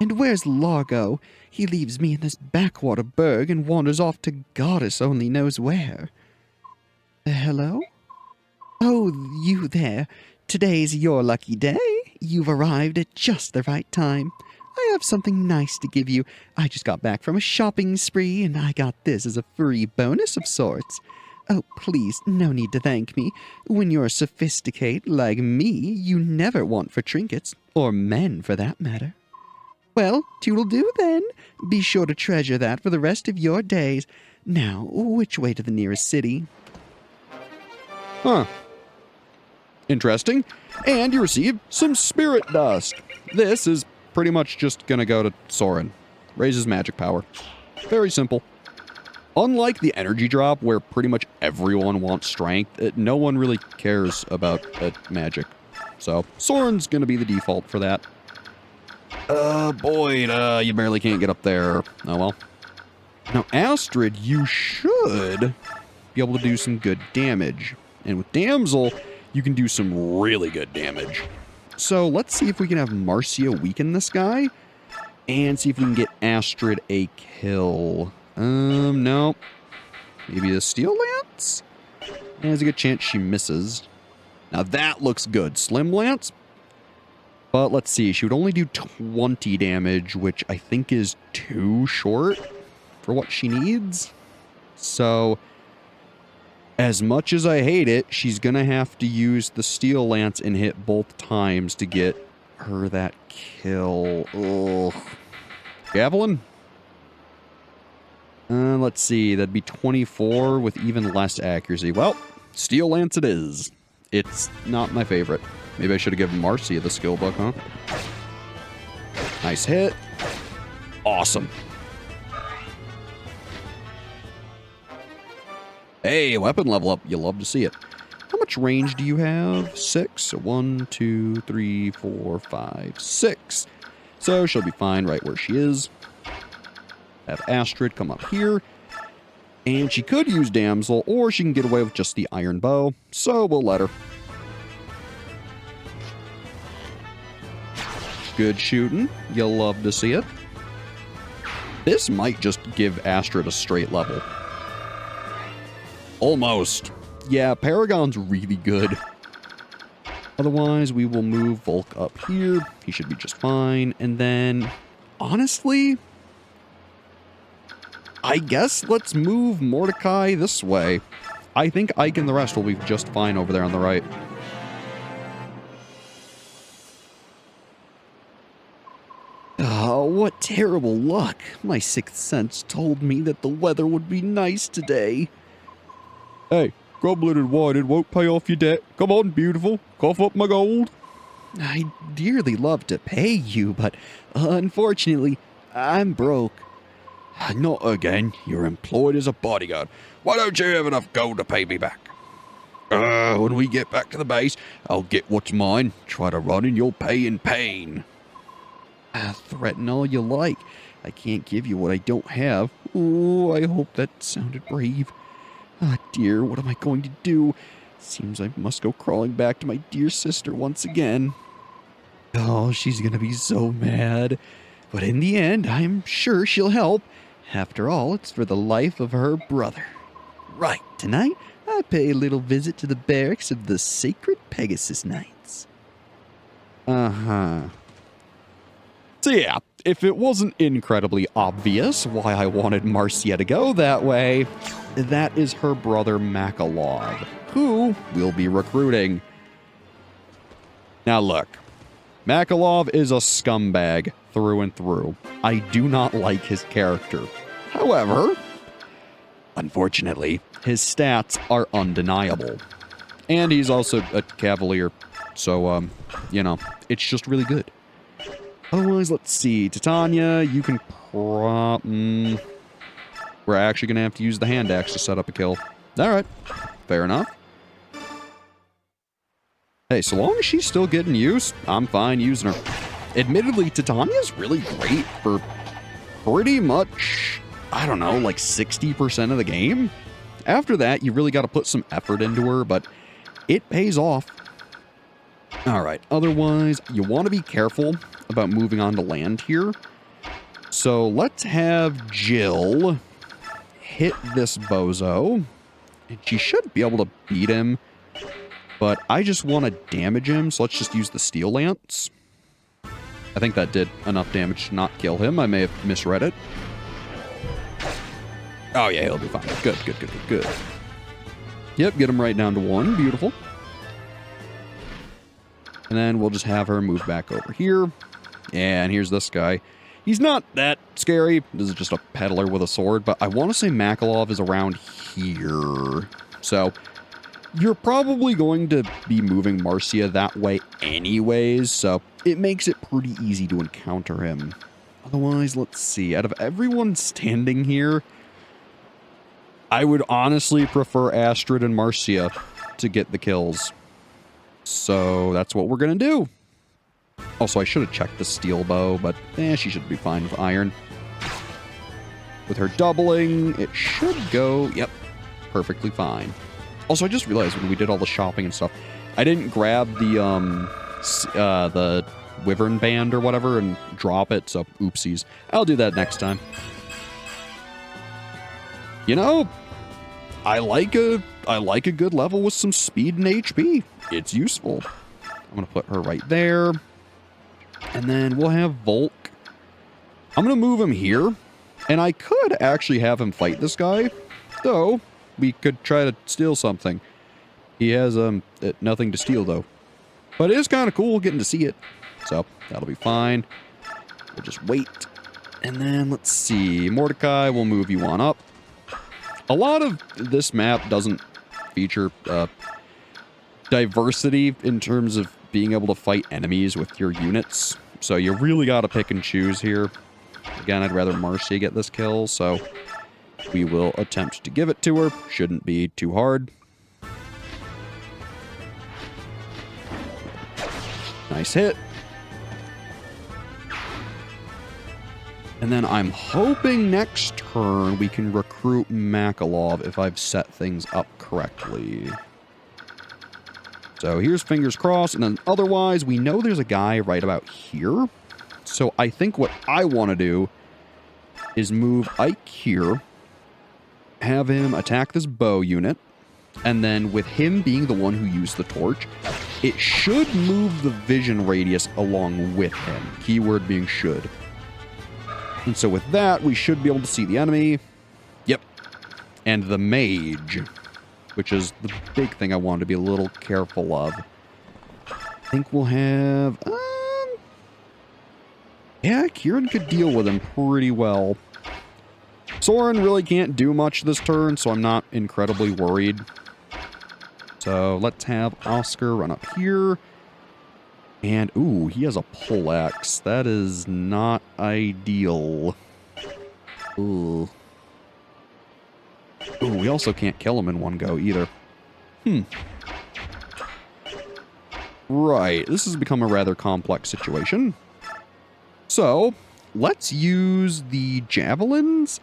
And where's Largo? He leaves me in this backwater burg and wanders off to goddess only knows where. Hello? Oh, you there. Today's your lucky day. You've arrived at just the right time. I have something nice to give you. I just got back from a shopping spree, and I got this as a free bonus of sorts. Oh, please, no need to thank me. When you're sophisticate like me, you never want for trinkets, or men for that matter. Well, toodle-doo then. Be sure to treasure that for the rest of your days. Now, which way to the nearest city? Huh. Interesting. And you receive some spirit dust. This is pretty much just gonna go to Soren. Raises magic power. Very simple. Unlike the energy drop, where pretty much everyone wants strength, no one really cares about magic. So, Soren's gonna be the default for that. Boyd, you barely can't get up there. Oh well. Now, Astrid, you should be able to do some good damage. And with Damsel, you can do some really good damage. So let's see if we can have Marcia weaken this guy. And see if we can get Astrid a kill. No. Maybe a Steel Lance? There's a good chance she misses. Now that looks good. Slim Lance? But let's see. She would only do 20 damage, which I think is too short for what she needs. So, as much as I hate it, she's going to have to use the Steel Lance and hit both times to get her that kill. Ugh. Javelin? Let's see. That'd be 24 with even less accuracy. Well, Steel Lance it is. It's not my favorite. Maybe I should have given Marcia the skill book, huh? Nice hit. Awesome. Hey, weapon level up. You love to see it. How much range do you have? 6. 1, 2, 3, 4, 5, 6. So she'll be fine right where she is. Have Astrid come up here. And she could use Damsel, or she can get away with just the iron bow. So we'll let her. Good shooting. You'll love to see it. This might just give Astrid a straight level. Almost. Yeah, Paragon's really good. Otherwise, we will move Volk up here. He should be just fine. And then, honestly, I guess let's move Mordecai this way. I think Ike and the rest will be just fine over there on the right. Oh, what terrible luck. My sixth sense told me that the weather would be nice today. Hey, grumbling and whining won't pay off your debt. Come on, beautiful. Cough up my gold. I'd dearly love to pay you, but unfortunately, I'm broke. Not again. You're employed as a bodyguard. Why don't you have enough gold to pay me back? When we get back to the base, I'll get what's mine. Try to run and you'll pay in pain. Threaten all you like. I can't give you what I don't have. Oh, I hope that sounded brave. Ah, dear, what am I going to do? Seems I must go crawling back to my dear sister once again. Oh, she's gonna be so mad. But in the end, I'm sure she'll help. After all, it's for the life of her brother. Right, tonight, I pay a little visit to the barracks of the Sacred Pegasus Knights. Uh-huh. So yeah, if it wasn't incredibly obvious why I wanted Marcia to go that way, that is her brother Makalov, who we'll be recruiting. Now look, Makalov is a scumbag through and through. I do not like his character. However, unfortunately, his stats are undeniable. And he's also a cavalier, so, you know, it's just really good. Otherwise, let's see. Titania, you can We're actually going to have to use the hand axe to set up a kill. All right. Fair enough. Hey, so long as she's still getting used, I'm fine using her. Admittedly, Titania's really great for pretty much, I don't know, like 60% of the game. After that, you really got to put some effort into her, but it pays off. All right. Otherwise, you want to be careful about moving on to land here. So let's have Jill hit this bozo. And she should be able to beat him. But I just want to damage him, so let's just use the steel lance. I think that did enough damage to not kill him. I may have misread it. Oh yeah, he'll be fine. Good, good, good, good, good. Yep, get him right down to 1. Beautiful. And then we'll just have her move back over here. And here's this guy. He's not that scary. This is just a peddler with a sword, but I want to say Makalov is around here. So you're probably going to be moving Marcia that way anyways, so it makes it pretty easy to encounter him. Otherwise, let's see. Out of everyone standing here, I would honestly prefer Astrid and Marcia to get the kills. So that's what we're going to do. Also, I should have checked the steel bow, but she should be fine with iron. With her doubling, it should go, yep, perfectly fine. Also, I just realized when we did all the shopping and stuff, I didn't grab the wyvern band or whatever and drop it, so oopsies. I'll do that next time. You know, I like a good level with some speed and HP. It's useful. I'm going to put her right there. And then we'll have Volk. I'm going to move him here. And I could actually have him fight this guy. Though, we could try to steal something. He has nothing to steal, though. But it is kind of cool getting to see it. So, that'll be fine. We'll just wait. And then, let's see. Mordecai, we'll move you on up. A lot of this map doesn't feature diversity in terms of being able to fight enemies with your units. So you really got to pick and choose here. Again, I'd rather Marcia get this kill, so we will attempt to give it to her. Shouldn't be too hard. Nice hit. And then I'm hoping next turn we can recruit Makalov if I've set things up correctly. So here's fingers crossed, and then otherwise we know there's a guy right about here. So I think what I want to do is move Ike here, have him attack this bow unit, and then with him being the one who used the torch, it should move the vision radius along with him. Keyword being should. And so with that, we should be able to see the enemy. Yep. And the mage, which is the big thing I want to be a little careful of. I think we'll have... yeah, Kieran could deal with him pretty well. Soren really can't do much this turn, so I'm not incredibly worried. So let's have Oscar run up here. And, ooh, he has a poleaxe. That is not ideal. Ooh. Ooh, we also can't kill him in one go either. Right, this has become a rather complex situation. So, let's use the javelins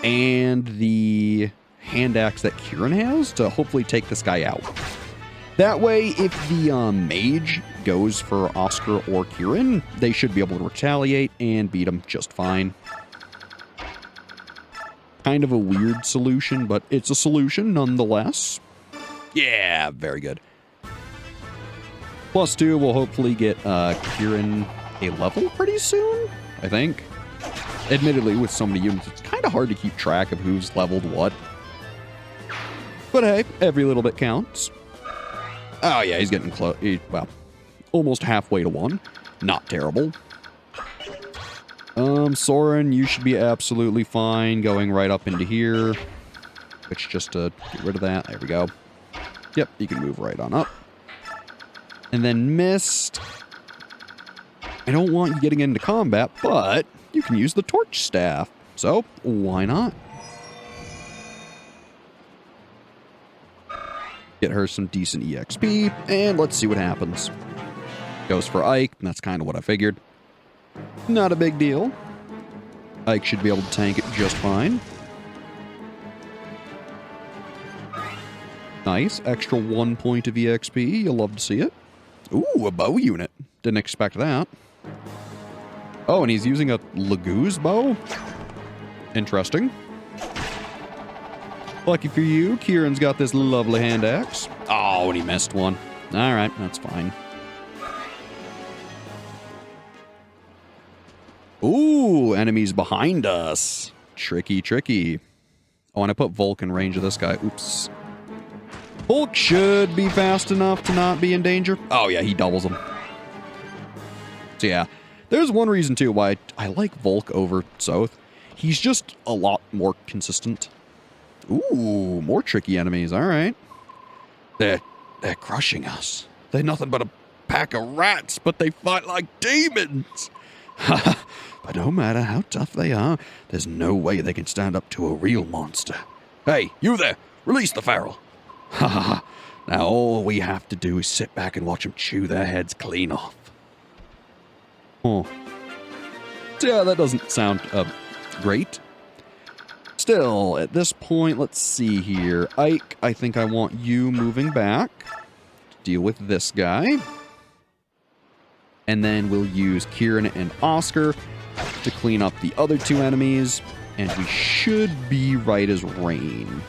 and the hand axe that Kieran has to hopefully take this guy out. That way, if the mage goes for Oscar or Kieran, they should be able to retaliate and beat him just fine. Kind of a weird solution, but it's a solution nonetheless. Yeah, very good. +2 will hopefully get Kieran a level pretty soon, I think. Admittedly, with so many units, it's kind of hard to keep track of who's leveled what. But hey, every little bit counts. Oh yeah, he's getting close. Well, almost halfway to 1. Not terrible. Soren, you should be absolutely fine going right up into here. Which, just to get rid of that, there we go. Yep, you can move right on up. And then Mist. I don't want you getting into combat, but you can use the torch staff. So, why not? Get her some decent EXP, and let's see what happens. Goes for Ike, and that's kind of what I figured. Not a big deal. Ike should be able to tank it just fine. Nice. Extra 1 point of EXP. You'll love to see it. Ooh, a bow unit. Didn't expect that. Oh, and he's using a Laguz bow? Interesting. Lucky for you, Kieran's got this lovely hand axe. Oh, and he missed one. Alright, that's fine. Ooh, enemies behind us. Tricky, tricky. Oh, and I put Volk in range of this guy. Oops. Volk should be fast enough to not be in danger. Oh, yeah, he doubles him. So, yeah. There's one reason, too, why I like Volk over Soth. He's just a lot more consistent. Ooh, more tricky enemies. All right. They're crushing us. They're nothing but a pack of rats, but they fight like demons. But no matter how tough they are, there's no way they can stand up to a real monster. Hey, you there! Release the feral. Ha ha ha. Now all we have to do is sit back and watch them chew their heads clean off. Oh. So yeah, that doesn't sound great. Still, at this point, let's see here. Ike, I think I want you moving back to deal with this guy. And then we'll use Kieran and Oscar to clean up the other two enemies. And we should be right as rain.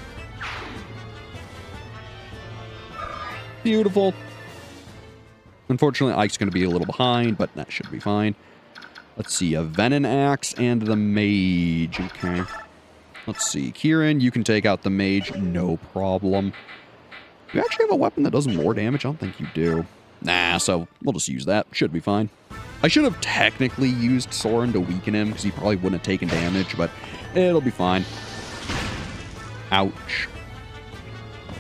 Beautiful. Unfortunately, Ike's going to be a little behind, but that should be fine. Let's see, a Venom Axe and the Mage. Okay. Let's see. Kieran, you can take out the Mage, no problem. You actually have a weapon that does more damage? I don't think you do. Nah, so we'll just use that. Should be fine. I should have technically used Soren to weaken him, because he probably wouldn't have taken damage, but it'll be fine. Ouch.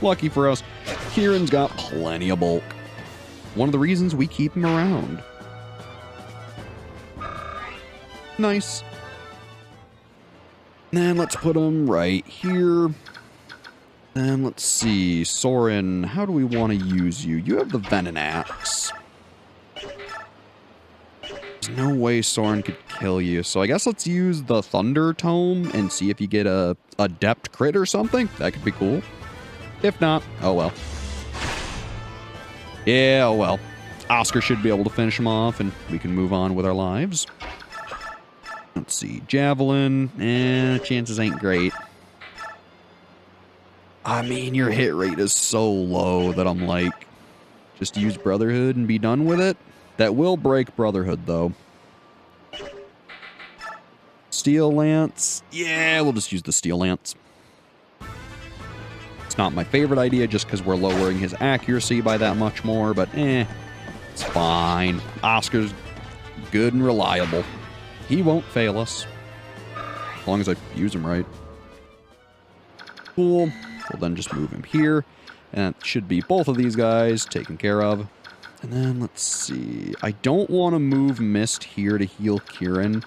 Lucky for us, Kieran's got plenty of bulk. One of the reasons we keep him around. Nice. And let's put him right here. And let's see, Soren, how do we want to use you? You have the Venom Axe. There's no way Soren could kill you, so I guess let's use the Thunder Tome and see if you get a Adept crit or something. That could be cool. If not, oh well. Yeah, oh well. Oscar should be able to finish him off, and we can move on with our lives. Let's see, Javelin, chances ain't great. I mean, your hit rate is so low that I'm like, just use Brotherhood and be done with it. That will break Brotherhood, though. Steel Lance, yeah, we'll just use the Steel Lance. It's not my favorite idea just because we're lowering his accuracy by that much more, but it's fine. Oscar's good and reliable. He won't fail us. As long as I use him right. Cool. We'll then just move him here. And that should be both of these guys taken care of. And then let's see. I don't want to move Mist here to heal Kieran.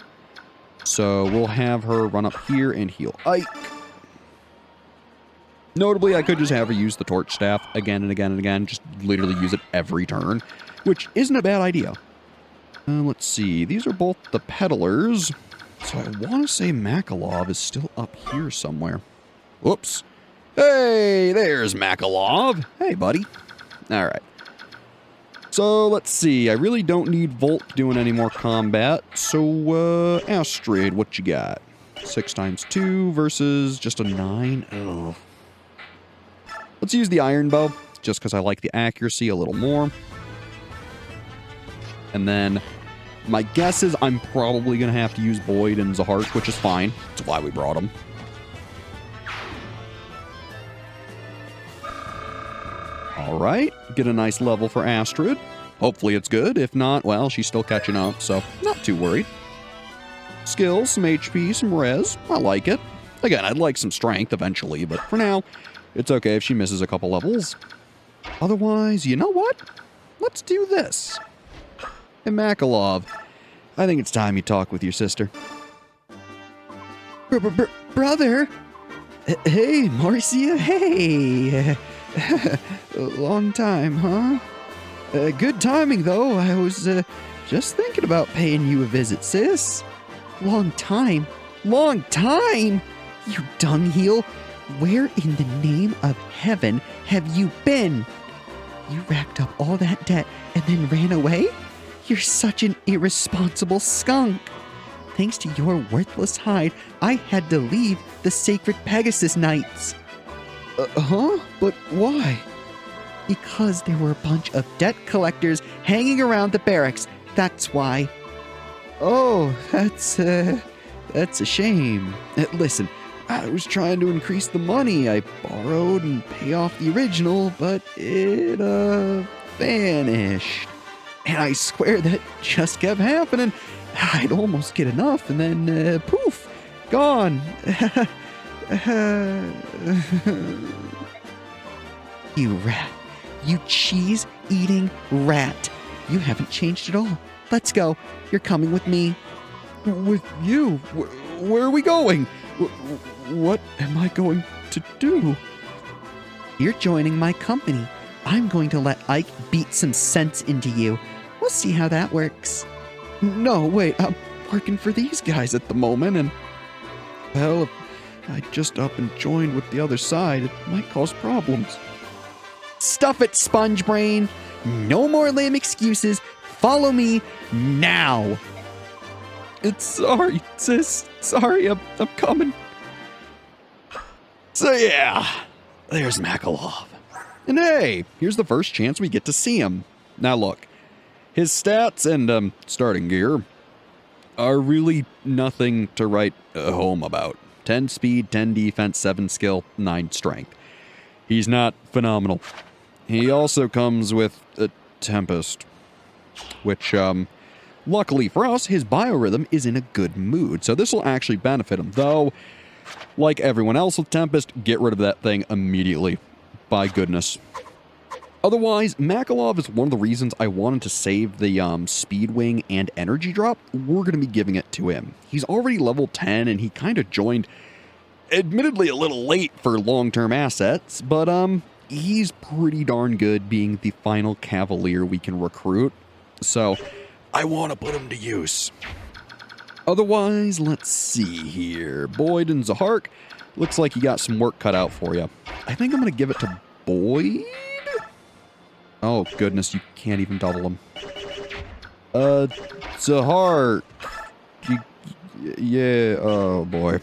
So we'll have her run up here and heal Ike. Notably, I could just have her use the Torch Staff again and again and again. Just literally use it every turn. Which isn't a bad idea. Let's see. These are both the peddlers. So I want to say Makalov is still up here somewhere. Whoops. Hey, there's Makalov. Hey, buddy. All right. So let's see. I really don't need Volk doing any more combat. So, Astrid, what you got? 6 times 2 versus just a 9. Oh. Let's use the Iron Bow, just because I like the accuracy a little more. And then my guess is I'm probably going to have to use Boyd and Zahark, which is fine. That's why we brought them. All right. Get a nice level for Astrid. Hopefully it's good. If not, well, she's still catching up, so not too worried. Skills, some HP, some res. I like it. Again, I'd like some strength eventually, but for now, it's okay if she misses a couple levels. Otherwise, you know what? Let's do this. Hey, Makalov, I think it's time you talk with your sister. Brother? Hey, Marcia, hey. A long time, huh? Good timing, though. I was just thinking about paying you a visit, sis. Long time? Long time? You dungheel! Where in the name of heaven have you been? You racked up all that debt and then ran away? You're such an irresponsible skunk. Thanks to your worthless hide, I had to leave the sacred Pegasus Knights. Huh? But why? Because there were a bunch of debt collectors hanging around the barracks. That's why. Oh, that's a shame. Listen, I was trying to increase the money I borrowed and pay off the original, but it, vanished. And I swear that just kept happening. I'd almost get enough, and then, poof, gone. You rat. You cheese-eating rat. You haven't changed at all. Let's go. You're coming with me. With you? Where are we going? What am I going to do? You're joining my company. I'm going to let Ike beat some sense into you. We'll see how that works. No, wait, I'm working for these guys at the moment, and, well, if I just up and joined with the other side, it might cause problems. Stuff it, sponge brain. No more lame excuses. Follow me now. Sorry, sis. Sorry, I'm coming. So yeah, there's Makalov. And hey, here's the first chance we get to see him. Now look, his stats and starting gear are really nothing to write home about. 10 speed, 10 defense, 7 skill, 9 strength. He's not phenomenal. He also comes with a Tempest, which, luckily for us, his biorhythm is in a good mood, so this will actually benefit him. Though, like everyone else with Tempest, get rid of that thing immediately. By goodness. Otherwise, Makalov is one of the reasons I wanted to save the speed wing and energy drop. We're going to be giving it to him. He's already level 10, and he kind of joined, admittedly a little late for long-term assets, but he's pretty darn good being the final Cavalier we can recruit. So, I want to put him to use. Otherwise, let's see here. Boyd and Zahark, looks like you got some work cut out for you. I think I'm going to give it to Boyd? Oh, goodness, you can't even double him. Zahark. Yeah, oh boy.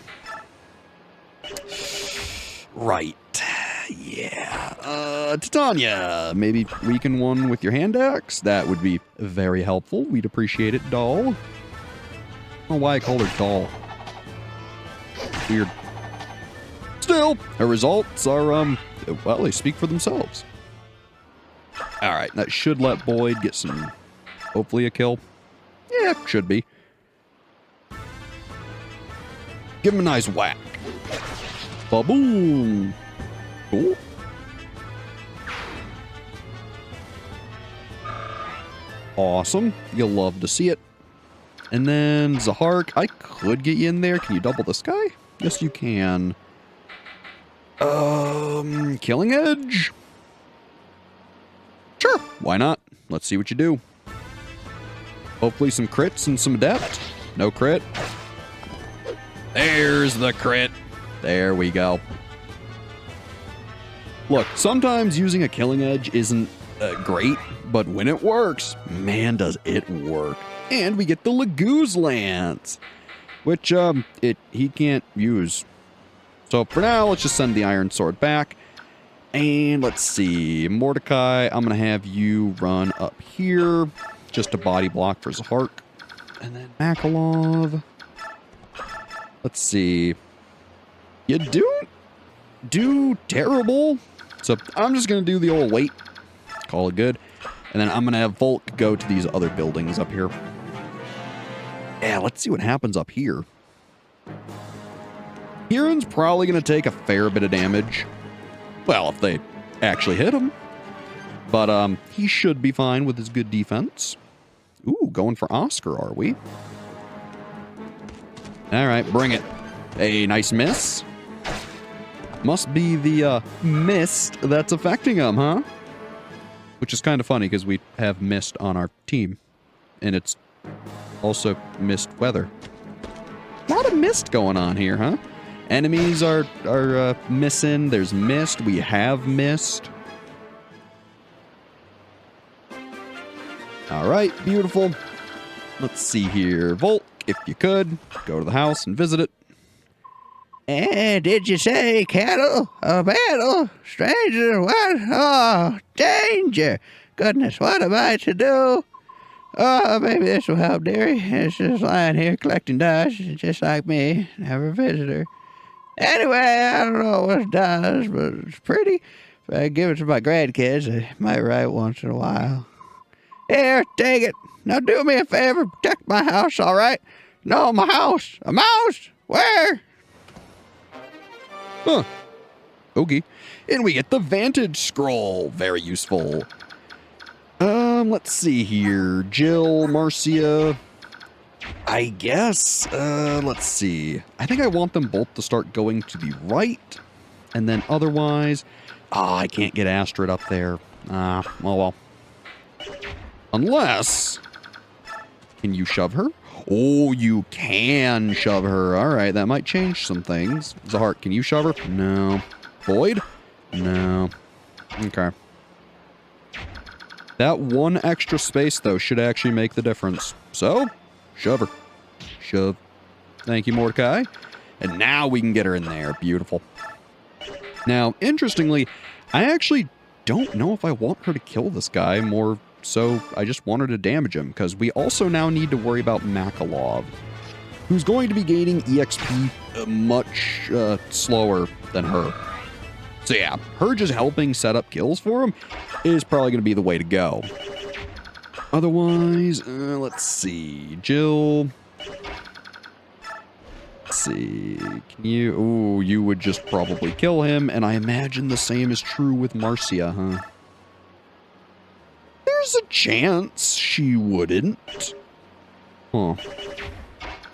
Right. Yeah. Titania, maybe weaken one with your hand axe? That would be very helpful. We'd appreciate it, doll. I don't know why I called her doll. Weird. Still, her results are, well, they speak for themselves. Alright, that should let Boyd get some, hopefully a kill. Yeah, should be. Give him a nice whack. Ba-boom. Cool. Awesome. You'll love to see it. And then Zahark, I could get you in there. Can you double this guy? Yes, you can. Killing Edge? Sure, why not? Let's see what you do. Hopefully some crits and some adept. No crit. There's the crit. There we go. Look, sometimes using a Killing Edge isn't great, but when it works, man, does it work. And we get the Lagoo's Lance, which he can't use. So for now, let's just send the Iron Sword back. And let's see, Mordecai, I'm going to have you run up here. Just a body block for Zahark. And then Makalov. Let's see. You don't do terrible. So I'm just going to do the old wait. Call it good. And then I'm going to have Volk go to these other buildings up here. Yeah, let's see what happens up here. Kieran's probably going to take a fair bit of damage. Well, if they actually hit him. But he should be fine with his good defense. Ooh, going for Oscar, are we? All right, bring it. A nice miss. Must be the mist that's affecting him, huh? Which is kind of funny because we have mist on our team. And it's also mist weather. A lot of mist going on here, huh? Enemies are missing. There's mist. We have mist. All right, beautiful. Let's see here. Volk, if you could, go to the house and visit it. And did you say cattle? A battle? Stranger? What? Oh, danger. Goodness, what am I to do? Oh, maybe this will help, dearie. It's just lying here collecting dust, just like me. Never a visitor. Anyway, I don't know what it does, but it's pretty. If I give it to my grandkids, they might write once in a while. Here, take it. Now do me a favor. Protect my house, all right? No, my house. A mouse? Where? Huh. Okay. And we get the Vantage Scroll. Very useful. Let's see here. Jill, Marcia. I guess, let's see. I think I want them both to start going to the right. And then otherwise... I can't get Astrid up there. Oh well. Unless... Can you shove her? Oh, you can shove her. All right, that might change some things. Zahart, can you shove her? No. Boyd? No. Okay. That one extra space, though, should actually make the difference. So, shove her. Shove. Thank you, Mordecai. And now we can get her in there. Beautiful. Now, interestingly, I actually don't know if I want her to kill this guy more so I just want her to damage him, because we also now need to worry about Makalov, who's going to be gaining EXP much slower than her. So yeah, her just helping set up kills for him is probably going to be the way to go. Otherwise, let's see. Jill. Let's see. Can you... Ooh, you would just probably kill him, and I imagine the same is true with Marcia, huh? There's a chance she wouldn't. Huh.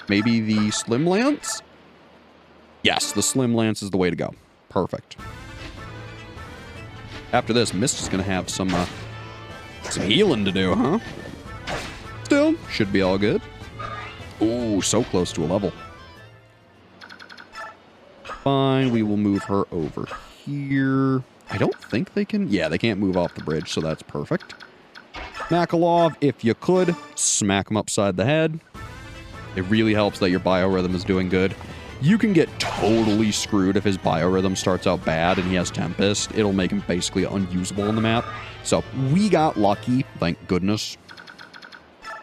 Maybe the Slim Lance? Yes, the Slim Lance is the way to go. Perfect. After this, Mist is going to have some healing to do, huh? Still, should be all good. Ooh, so close to a level. Fine, we will move her over here. I don't think they can... Yeah, they can't move off the bridge, so that's perfect. Makalov, if you could, smack him upside the head. It really helps that your biorhythm is doing good. You can get totally screwed if his biorhythm starts out bad and he has Tempest. It'll make him basically unusable on the map. So we got lucky, thank goodness.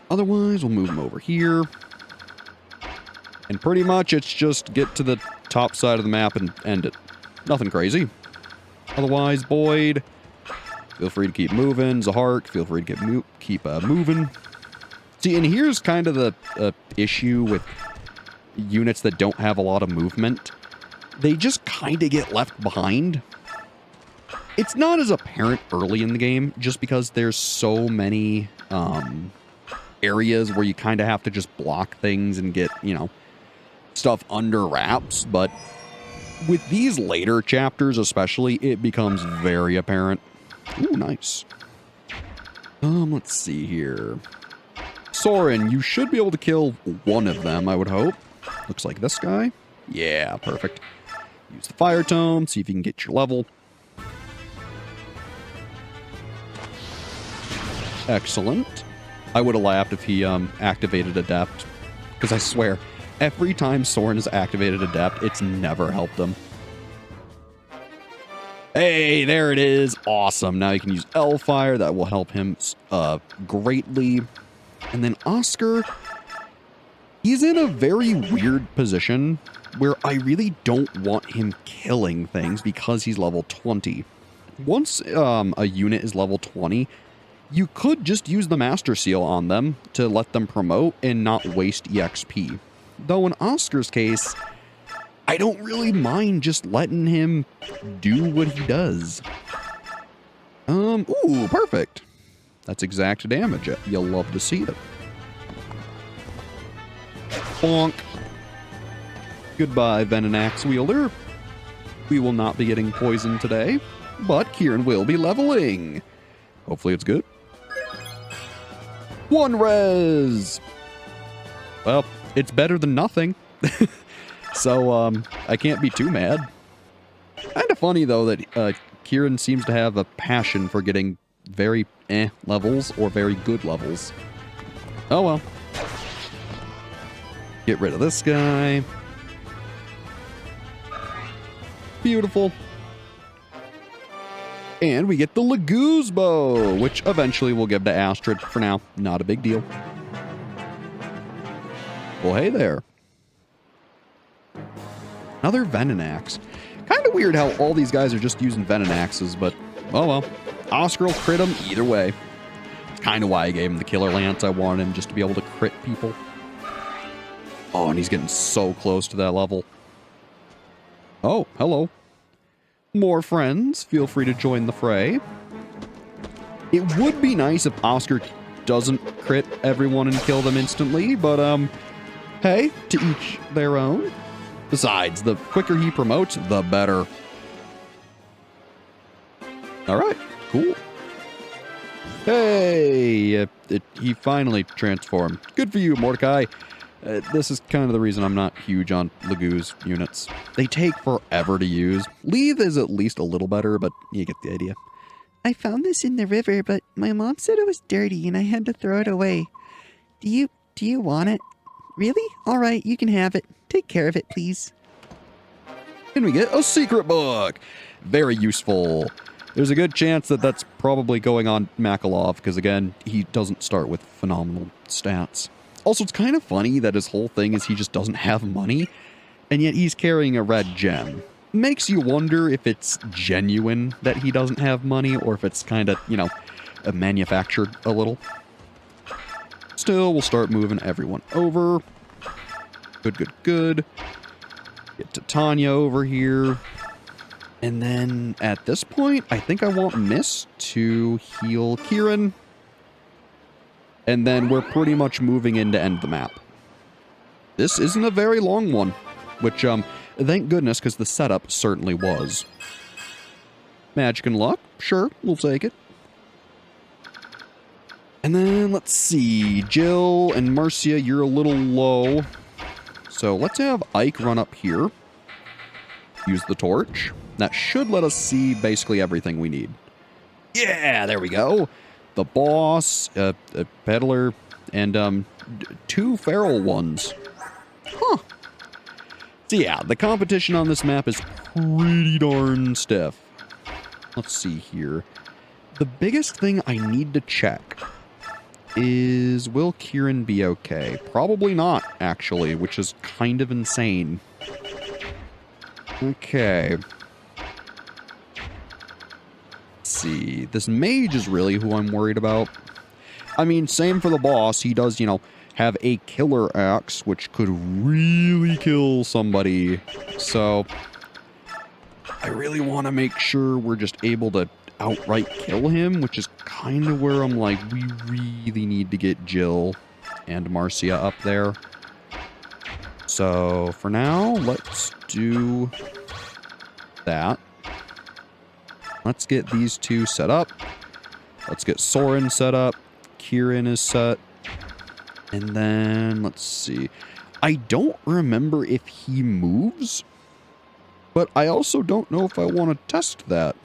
Otherwise, we'll move him over here. And pretty much it's just get to the top side of the map and end it. Nothing crazy. Otherwise, Boyd, feel free to keep moving. Zahart, feel free to keep moving. See, and here's kind of the issue with units that don't have a lot of movement. They just kind of get left behind. It's not as apparent early in the game, just because there's so many areas where you kind of have to just block things and get, you know, stuff under wraps. But with these later chapters especially, it becomes very apparent. Ooh, nice. Let's see here. Soren, you should be able to kill one of them, I would hope. Looks like this guy. Yeah, perfect. Use the fire tome, see if you can get your level. Excellent. I would have laughed if he activated Adept, because I swear, every time Soren has activated Adept, it's never helped him. Hey, there it is. Awesome. Now you can use L-Fire. That will help him greatly. And then Oscar, he's in a very weird position where I really don't want him killing things because he's level 20. Once a unit is level 20, you could just use the Master Seal on them to let them promote and not waste EXP. Though in Oscar's case, I don't really mind just letting him do what he does. Ooh, perfect. That's exact damage. You'll love to see it. Bonk. Goodbye, Venenax Wielder. We will not be getting poisoned today, but Kieran will be leveling. Hopefully it's good. 1 res! Well, it's better than nothing. So, I can't be too mad. Kind of funny, though, that Kieran seems to have a passion for getting very levels or very good levels. Oh well. Get rid of this guy. Beautiful. And we get the Laguz bow, which eventually we'll give to Astrid. For now, not a big deal. Well, hey there. Another Venom Axe. Kind of weird how all these guys are just using Venom Axes, but oh well. Oscar will crit him either way. It's kind of why I gave him the Killer Lance. I wanted him just to be able to crit people. Oh, and he's getting so close to that level. Oh, hello. More friends. Feel free to join the fray. It would be nice if Oscar doesn't crit everyone and kill them instantly, but hey, to each their own. Besides, the quicker he promotes, the better. All right, cool. Hey, he finally transformed. Good for you, Mordecai. This is kind of the reason I'm not huge on Laguz units. They take forever to use. Leave is at least a little better, but you get the idea. I found this in the river, but my mom said it was dirty and I had to throw it away. Do you want it? Really? All right, you can have it. Take care of it, please. And we get a secret book. Very useful. There's a good chance that that's probably going on Makalov, because again, he doesn't start with phenomenal stats. Also, it's kind of funny that his whole thing is he just doesn't have money, and yet he's carrying a red gem. Makes you wonder if it's genuine that he doesn't have money, or if it's kind of, you know, manufactured a little. Still, we'll start moving everyone over. Good, good, good. Get to Tanya over here. And then, at this point, I think I want Miss to heal Kieran. And then we're pretty much moving in to end the map. This isn't a very long one, which, thank goodness, because the setup certainly was. Magic and luck? Sure, we'll take it. And then, let's see, Jill and Marcia, you're a little low. So let's have Ike run up here. Use the torch. That should let us see basically everything we need. Yeah, there we go. The boss, a peddler, and 2 feral ones. Huh. So yeah, the competition on this map is pretty darn stiff. Let's see here. The biggest thing I need to check is, will Kieran be okay? Probably not, actually, which is kind of insane. Okay. See, this mage is really who I'm worried about. I mean, same for the boss. He does, you know, have a killer axe, which could really kill somebody. So, I really want to make sure we're just able to outright kill him, which is kind of where I'm like, we really need to get Jill and Marcia up there. So, for now, let's do that. Let's get these 2 set up. Let's get Soren set up. Kieran is set. And then, let's see. I don't remember if he moves, but I also don't know if I want to test that.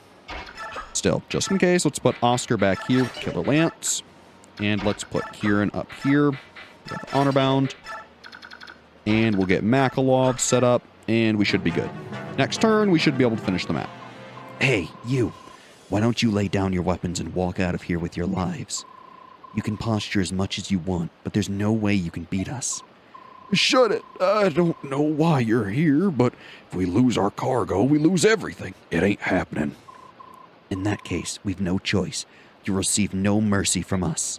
Still, just in case, let's put Oscar back here with Killer Lance. And let's put Kieran up here with Honor Bound. And we'll get Makalov set up, and we should be good. Next turn, we should be able to finish the map. Hey, you. Why don't you lay down your weapons and walk out of here with your lives? You can posture as much as you want, but there's no way you can beat us. Shut it. I don't know why you're here, but if we lose our cargo, we lose everything. It ain't happening. In that case, we've no choice. You'll receive no mercy from us.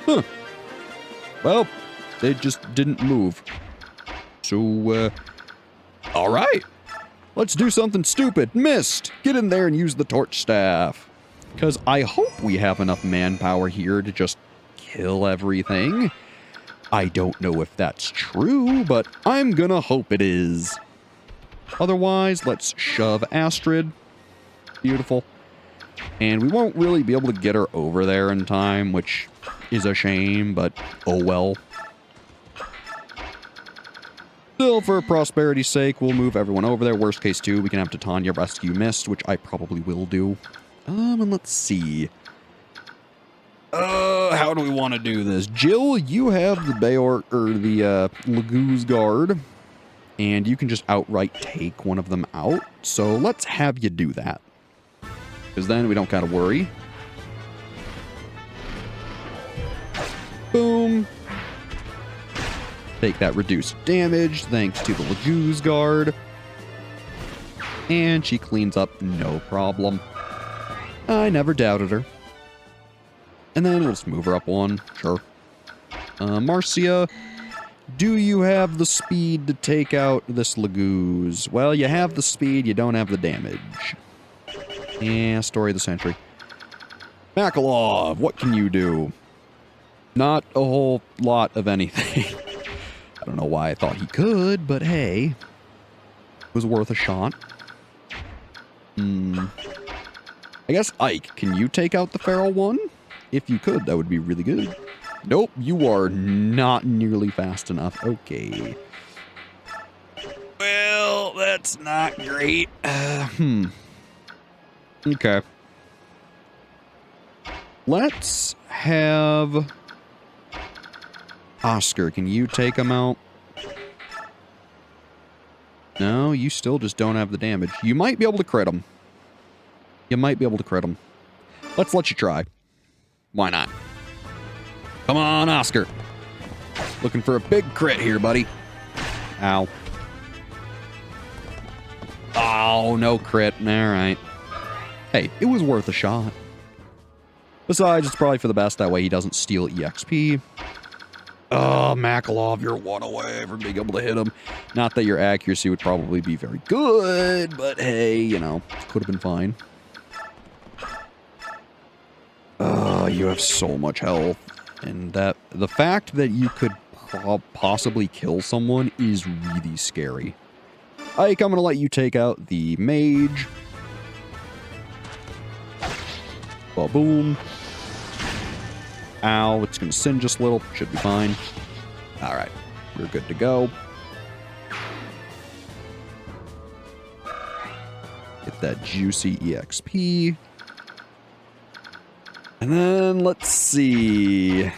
Huh. Well, they just didn't move. So, all right. Let's do something stupid. Mist! Get in there and use the torch staff. Because I hope we have enough manpower here to just kill everything. I don't know if that's true, but I'm gonna hope it is. Otherwise, let's shove Astrid. Beautiful. And we won't really be able to get her over there in time, which is a shame, but oh well. Still, for prosperity's sake, we'll move everyone over there. Worst case, too, we can have Titania rescue Mist, which I probably will do. And let's see. How do we want to do this? Jill, you have the Bayor, or the Laguz Guard, and you can just outright take one of them out. So let's have you do that. Because then we don't gotta worry. Boom. Take that reduced damage thanks to the Laguz Guard. And she cleans up no problem. I never doubted her. And then we'll just move her up one. Sure. Marcia, do you have the speed to take out this Laguz? Well, you have the speed, you don't have the damage. Yeah, story of the century. Makalov, what can you do? Not a whole lot of anything. I don't know why I thought he could, but hey. It was worth a shot. I guess Ike, can you take out the feral one? If you could, that would be really good. Nope, you are not nearly fast enough. Okay. Well, that's not great. Okay. Let's have Oscar. Can you take him out? No, you still just don't have the damage. You might be able to crit him. You might be able to crit him. Let's let you try. Why not? Come on, Oscar. Looking for a big crit here, buddy. Ow. Oh, no crit. All right. Hey, it was worth a shot. Besides, it's probably for the best. That way he doesn't steal EXP. Oh, Makalov, you're one away from being able to hit him. Not that your accuracy would probably be very good, but hey, you know, could have been fine. You have so much health. And that the fact that you could possibly kill someone is really scary. Ike, I'm going to let you take out the mage. Ba-boom. Ow, it's going to singe us a little. Should be fine. Alright, we're good to go. Get that juicy EXP. And then, let's see.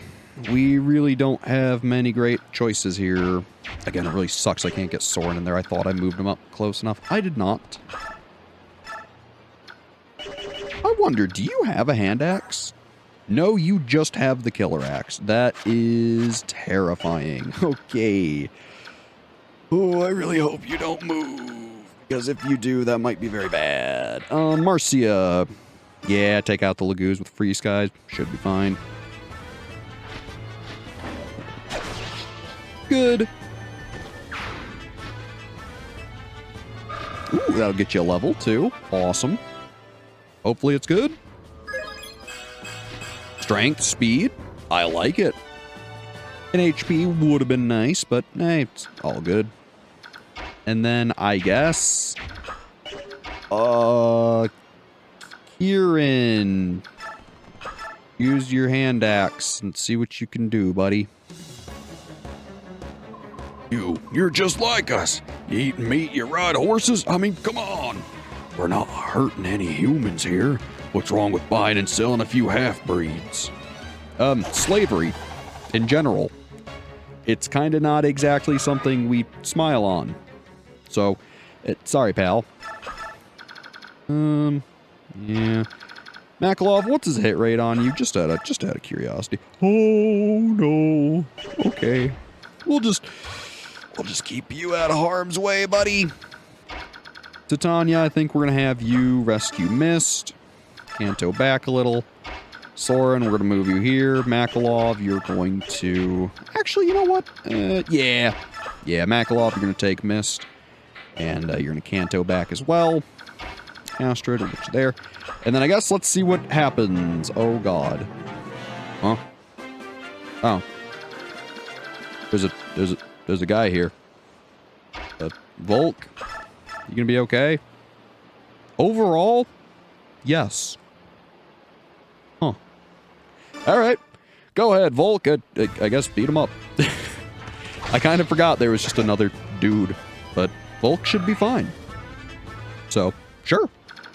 We really don't have many great choices here. Again, it really sucks I can't get Soren in there. I thought I moved him up close enough. I did not. I wonder, do you have a hand axe? No, you just have the killer axe. That is terrifying. Okay. Oh, I really hope you don't move. Because if you do, that might be very bad. Marcia. Yeah, take out the Laguz with free skies. Should be fine. Good. Ooh, that'll get you a level too. Awesome. Hopefully it's good. Strength, speed. I like it. An HP would have been nice, but hey, it's all good. And then I guess... Kieran. Use your hand axe and see what you can do, buddy. You're just like us. You eat meat, you ride horses. I mean, come on. We're not hurting any humans here. What's wrong with buying and selling a few half-breeds? Slavery, in general. It's kind of not exactly something we smile on. So, sorry, pal. Yeah. Makalov, what's his hit rate on you? Just out of curiosity. Oh, no. Okay. We'll just keep you out of harm's way, buddy. Titania, I think we're going to have you rescue Mist. Kanto back a little. Soren, we're going to move you here. Makalov, you're going to... Actually, you know what? Yeah. Yeah, Makalov, you're going to take Mist. And you're going to Kanto back as well. Astrid, we'll get you there. And then I guess let's see what happens. Oh, God. Huh? Oh. There's a guy here. Volk, you gonna be okay? Overall, yes. Huh. Alright. Go ahead, Volk. I guess beat him up. I kind of forgot there was just another dude. But Volk should be fine. So, sure.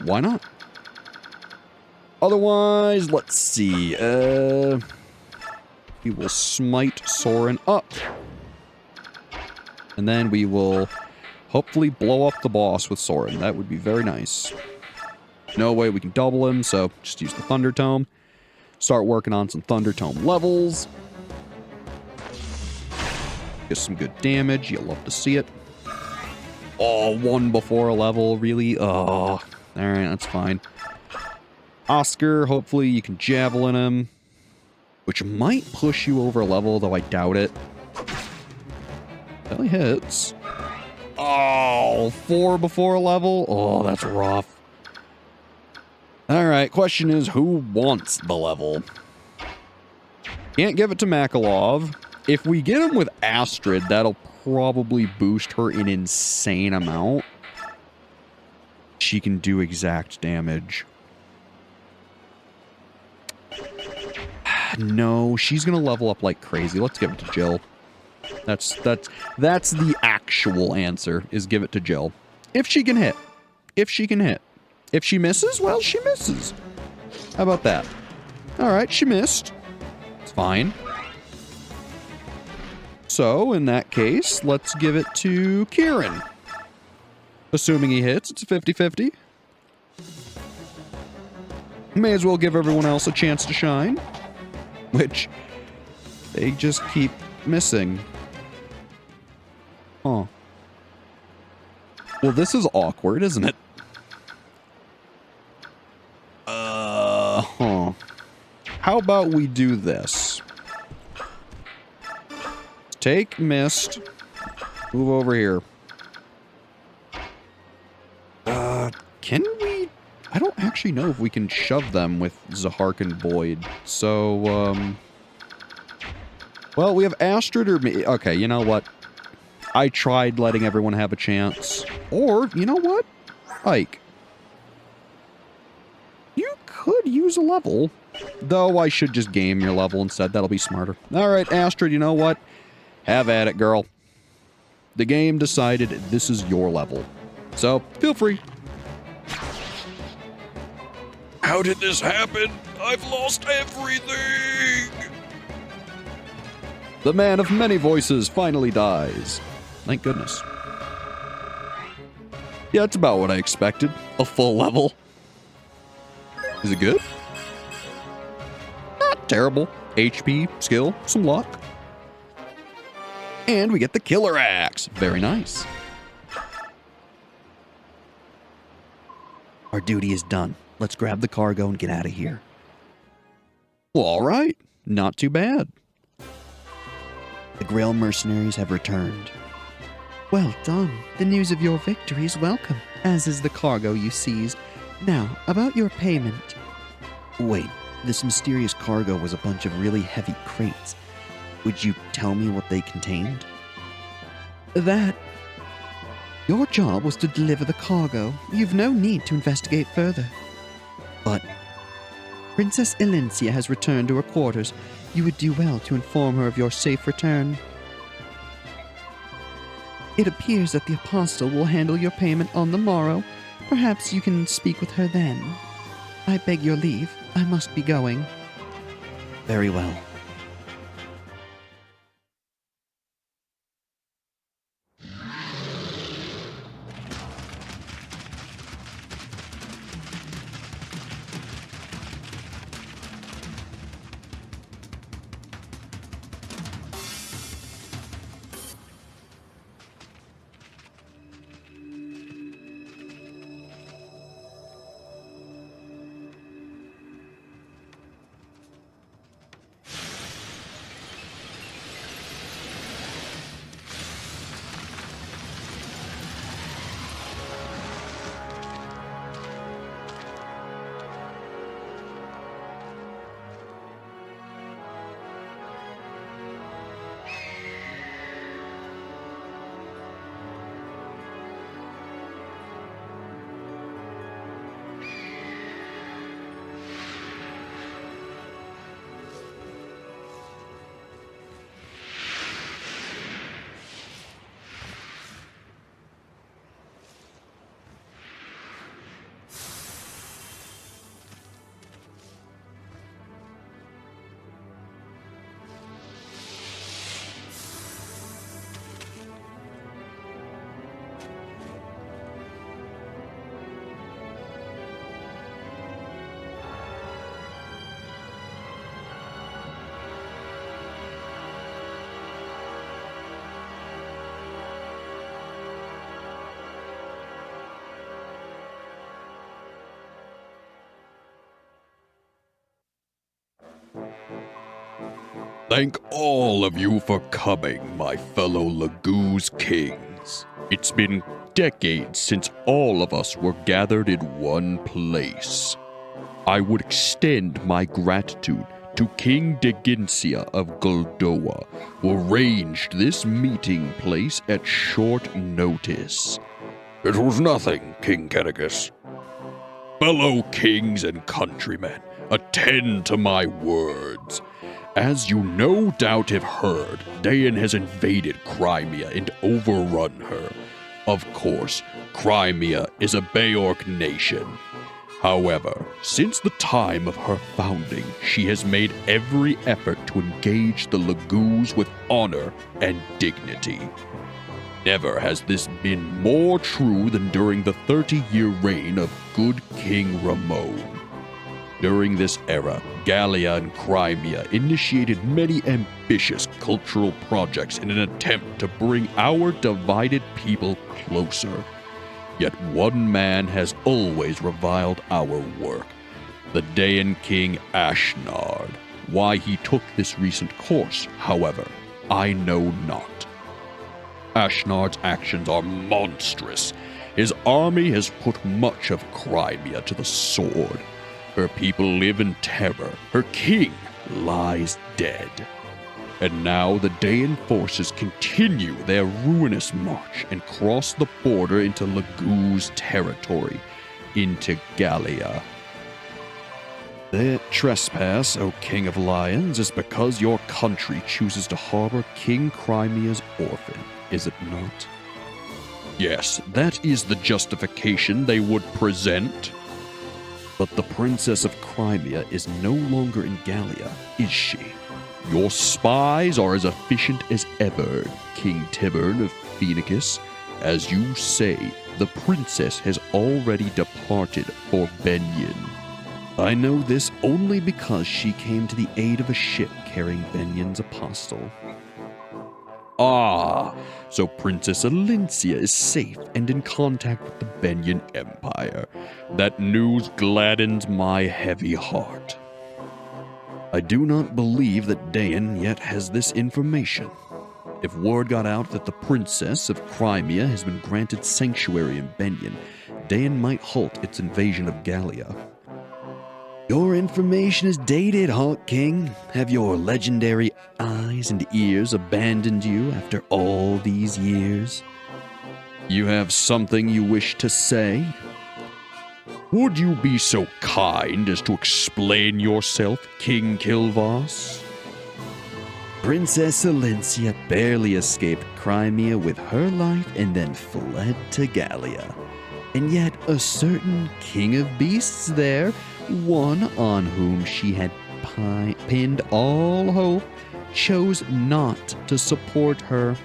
Why not? Otherwise, let's see. We will smite Soren up. And then we will hopefully blow up the boss with Soren. That would be very nice. No way we can double him, so just use the Thunder Tome. Start working on some Thunder Tome levels. Get some good damage. You'll love to see it. Oh, one before a level, really? Oh, alright, that's fine. Oscar, hopefully you can javelin him. Which might push you over a level, though I doubt it. Belly hits. Oh, 4 before a level? Oh, that's rough. Alright, question is, who wants the level? Can't give it to Makalov. If we get him with Astrid, that'll probably boost her an insane amount. She can do exact damage. No, she's gonna level up like crazy. Let's give it to Jill. That's the actual answer, is give it to Jill. If she can hit. If she can hit. If she misses, well, she misses. How about that? Alright, she missed. It's fine. So, in that case, let's give it to Kieran. Assuming he hits, it's a 50-50. May as well give everyone else a chance to shine. Which, they just keep missing. Huh. Well, this is awkward, isn't it? Huh. How about we do this? Take Mist. Move over here. Can we... I don't actually know if we can shove them with Zahark and Boyd. So, well, we have Astrid or me. Okay, you know what? I tried letting everyone have a chance. Or, you know what? Ike. You could use a level. Though I should just game your level instead. That'll be smarter. Alright, Astrid, you know what? Have at it, girl. The game decided this is your level. So, feel free. How did this happen? I've lost everything! The man of many voices finally dies. Thank goodness. Yeah, that's about what I expected. A full level. Is it good? Not terrible. HP, skill, some luck. And we get the Killer Axe. Very nice. Our duty is done. Let's grab the cargo and get out of here. Well, all right. Not too bad. The Greil Mercenaries have returned. Well done. The news of your victory is welcome, as is the cargo you seized. Now, about your payment. Wait, this mysterious cargo was a bunch of really heavy crates. Would you tell me what they contained? That... Your job was to deliver the cargo. You've no need to investigate further. But... Princess Elincia has returned to her quarters. You would do well to inform her of your safe return. It appears that the Apostle will handle your payment on the morrow. Perhaps you can speak with her then. I beg your leave. I must be going. Very well. thank all of you for coming, my fellow Laguz kings. It's been decades since all of us were gathered in one place. I would extend my gratitude to King Degincia of Goldoa, who arranged this meeting place at short notice. It was nothing, King Kennegus. Fellow kings and countrymen, attend to my words. As you no doubt have heard, Dayan has invaded Crimea and overrun her. Of course, Crimea is a Beorc nation. However, since the time of her founding, she has made every effort to engage the Laguz with honor and dignity. Never has this been more true than during the 30-year reign of good King Ramon. During this era, Gallia and Crimea initiated many ambitious cultural projects in an attempt to bring our divided people closer. Yet one man has always reviled our work, the Dayan King Ashnard. Why he took this recent course, however, I know not. Ashnard's actions are monstrous. His army has put much of Crimea to the sword. Her people live in terror. Her king lies dead. And now the Dayan forces continue their ruinous march and cross the border into Laguz territory, into Gallia. Their trespass, O King of Lions, is because your country chooses to harbor King Crimea's orphan, is it not? Yes, that is the justification they would present. But the Princess of Crimea is no longer in Gallia, is she? Your spies are as efficient as ever, King Tibern of Phoenicus. As you say, the princess has already departed for Begnion. I know this only because she came to the aid of a ship carrying Begnion's apostle. Ah, so Princess Elincia is safe and in contact with the Begnion Empire. That news gladdens my heavy heart. I do not believe that Dayan yet has this information. If word got out that the Princess of Crimea has been granted sanctuary in Begnion, Dayan might halt its invasion of Gallia. Your information is dated, Hawk King. Have your legendary eyes and ears abandoned you after all these years? You have something you wish to say? Would you be so kind as to explain yourself, King Kilvas? Princess Elincia barely escaped Crimea with her life and then fled to Gallia. And yet a certain king of beasts there, one on whom she had pinned all hope, chose not to support her.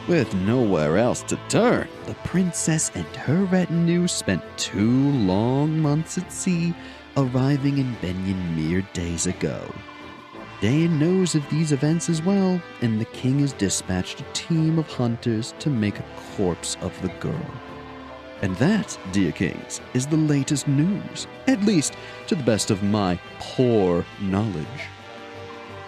With nowhere else to turn, the princess and her retinue spent 2 long months at sea, arriving in Begnion mere days ago. Dayan knows of these events as well, and the king has dispatched a team of hunters to make a corpse of the girl. And that, dear kings, is the latest news, at least to the best of my poor knowledge.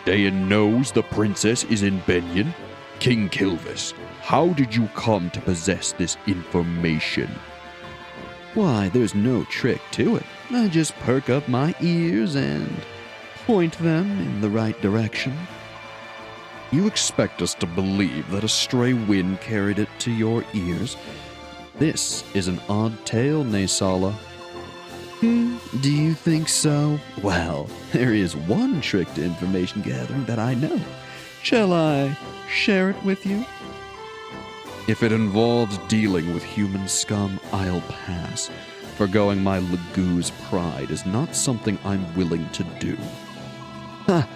Dayan knows the princess is in Begnion. King Kilvis, how did you come to possess this information? Why, there's no trick to it. I just perk up my ears and point them in the right direction. You expect us to believe that a stray wind carried it to your ears? This is an odd tale, Naysala. Do you think so? Well, there is one trick to information gathering that I know. Shall I share it with you? If it involves dealing with human scum, I'll pass. Forgoing my Laguz pride is not something I'm willing to do. Ha!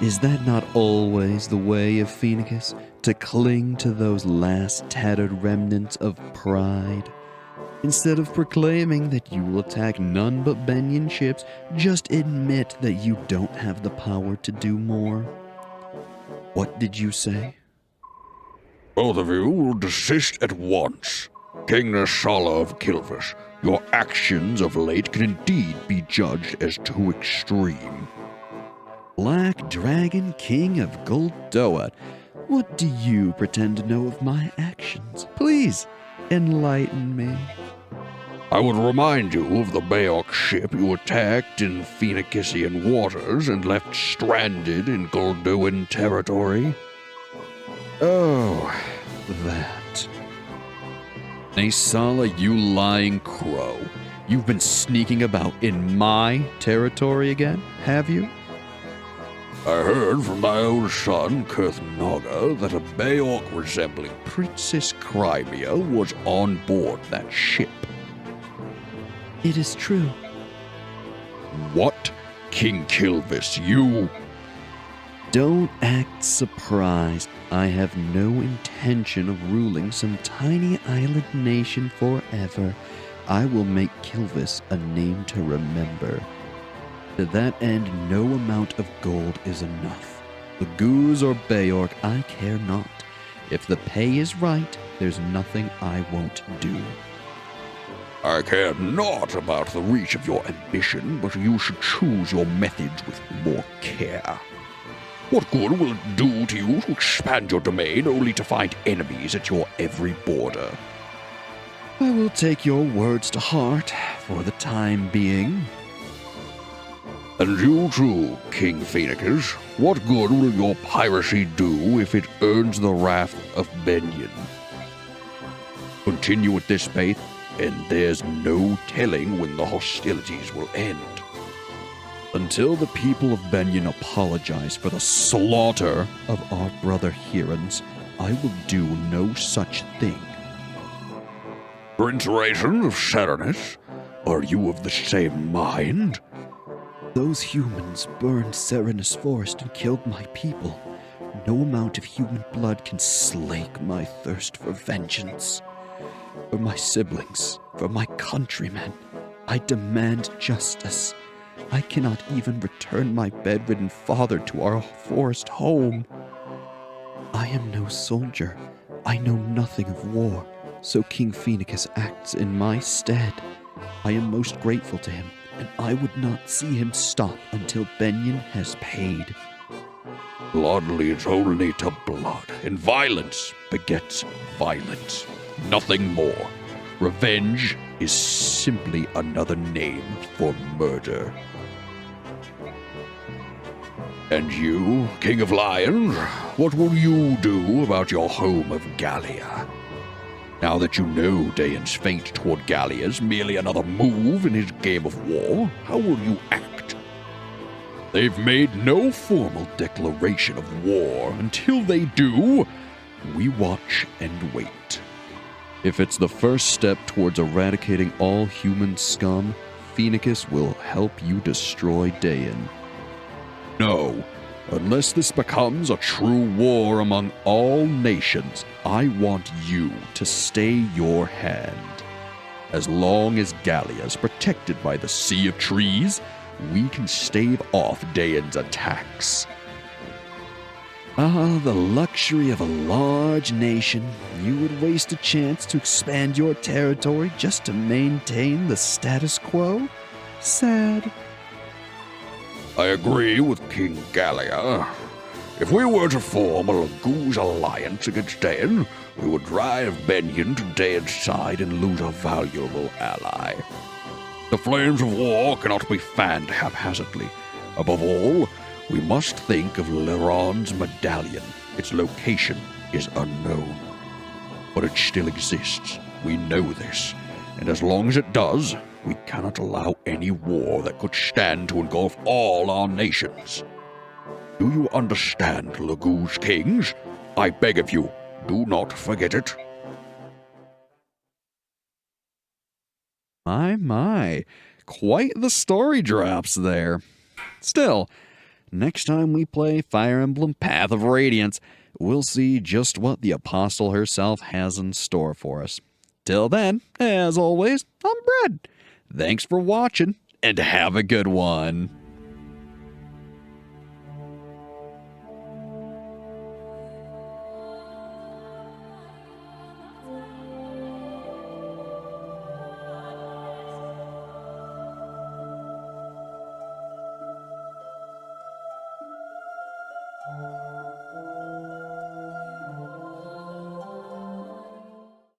Is that not always the way of Phoenicus? To cling to those last tattered remnants of pride? Instead of proclaiming that you will attack none but Begnion ships, just admit that you don't have the power to do more. What did you say? Both of you will desist at once. King Narsala of Kilvis, your actions of late can indeed be judged as too extreme. Black Dragon King of Goldoa, what do you pretend to know of my actions? Please, enlighten me. I would remind you of the Beorc ship you attacked in Phoenician waters and left stranded in Goldoan territory. Oh, that. Naysala, you lying crow. You've been sneaking about in my territory again, have you? I heard from my own son, Kurth Naga, that a Beorc resembling Princess Crimea was on board that ship. It is true. What? King Kilvis, you... Don't act surprised. I have no intention of ruling some tiny island nation forever. I will make Kilvis a name to remember. To that end, no amount of gold is enough. Laguz or Beorc, I care not. If the pay is right, there's nothing I won't do. I care not about the reach of your ambition, but you should choose your methods with more care. What good will it do to you to expand your domain only to find enemies at your every border? I will take your words to heart for the time being. And you too, King Phoenix, what good will your piracy do if it earns the wrath of Begnion? Continue at this pace, and there's no telling when the hostilities will end. Until the people of Begnion apologize for the slaughter of our brother Hirons, I will do no such thing. Prince Rayson of Serenus, are you of the same mind? Those humans burned Serenus Forest and killed my people. No amount of human blood can slake my thirst for vengeance. For my siblings, for my countrymen, I demand justice. I cannot even return my bedridden father to our forest home. I am no soldier. I know nothing of war, so King Phoenix acts in my stead. I am most grateful to him, and I would not see him stop until Begnion has paid. Blood leads only to blood, and violence begets violence. Nothing more. Revenge is simply another name for murder. And you, King of Lions, what will you do about your home of Gallia? Now that you know Daeon's fate toward Gallia is merely another move in his game of war, how will you act? They've made no formal declaration of war. Until they do, we watch and wait. If it's the first step towards eradicating all human scum, Phoenix will help you destroy Daeon. No, unless this becomes a true war among all nations, I want you to stay your hand. As long as Gallia is protected by the Sea of Trees, we can stave off Daeon's attacks. Ah, the luxury of a large nation. You would waste a chance to expand your territory just to maintain the status quo? Sad. I agree with King Gallia. If we were to form a Laguz alliance against Daeon, we would drive Begnion to Daeon's side and lose a valuable ally. The flames of war cannot be fanned haphazardly. Above all, we must think of Leron's medallion. Its location is unknown. But it still exists. We know this. And as long as it does, we cannot allow any war that could stand to engulf all our nations. Do you understand, Laguz kings? I beg of you, do not forget it. My. Quite the story drops there. Still, next time we play Fire Emblem Path of Radiance, we'll see just what the Apostle herself has in store for us. Till then, as always, I'm Brad. Thanks for watching, and have a good one.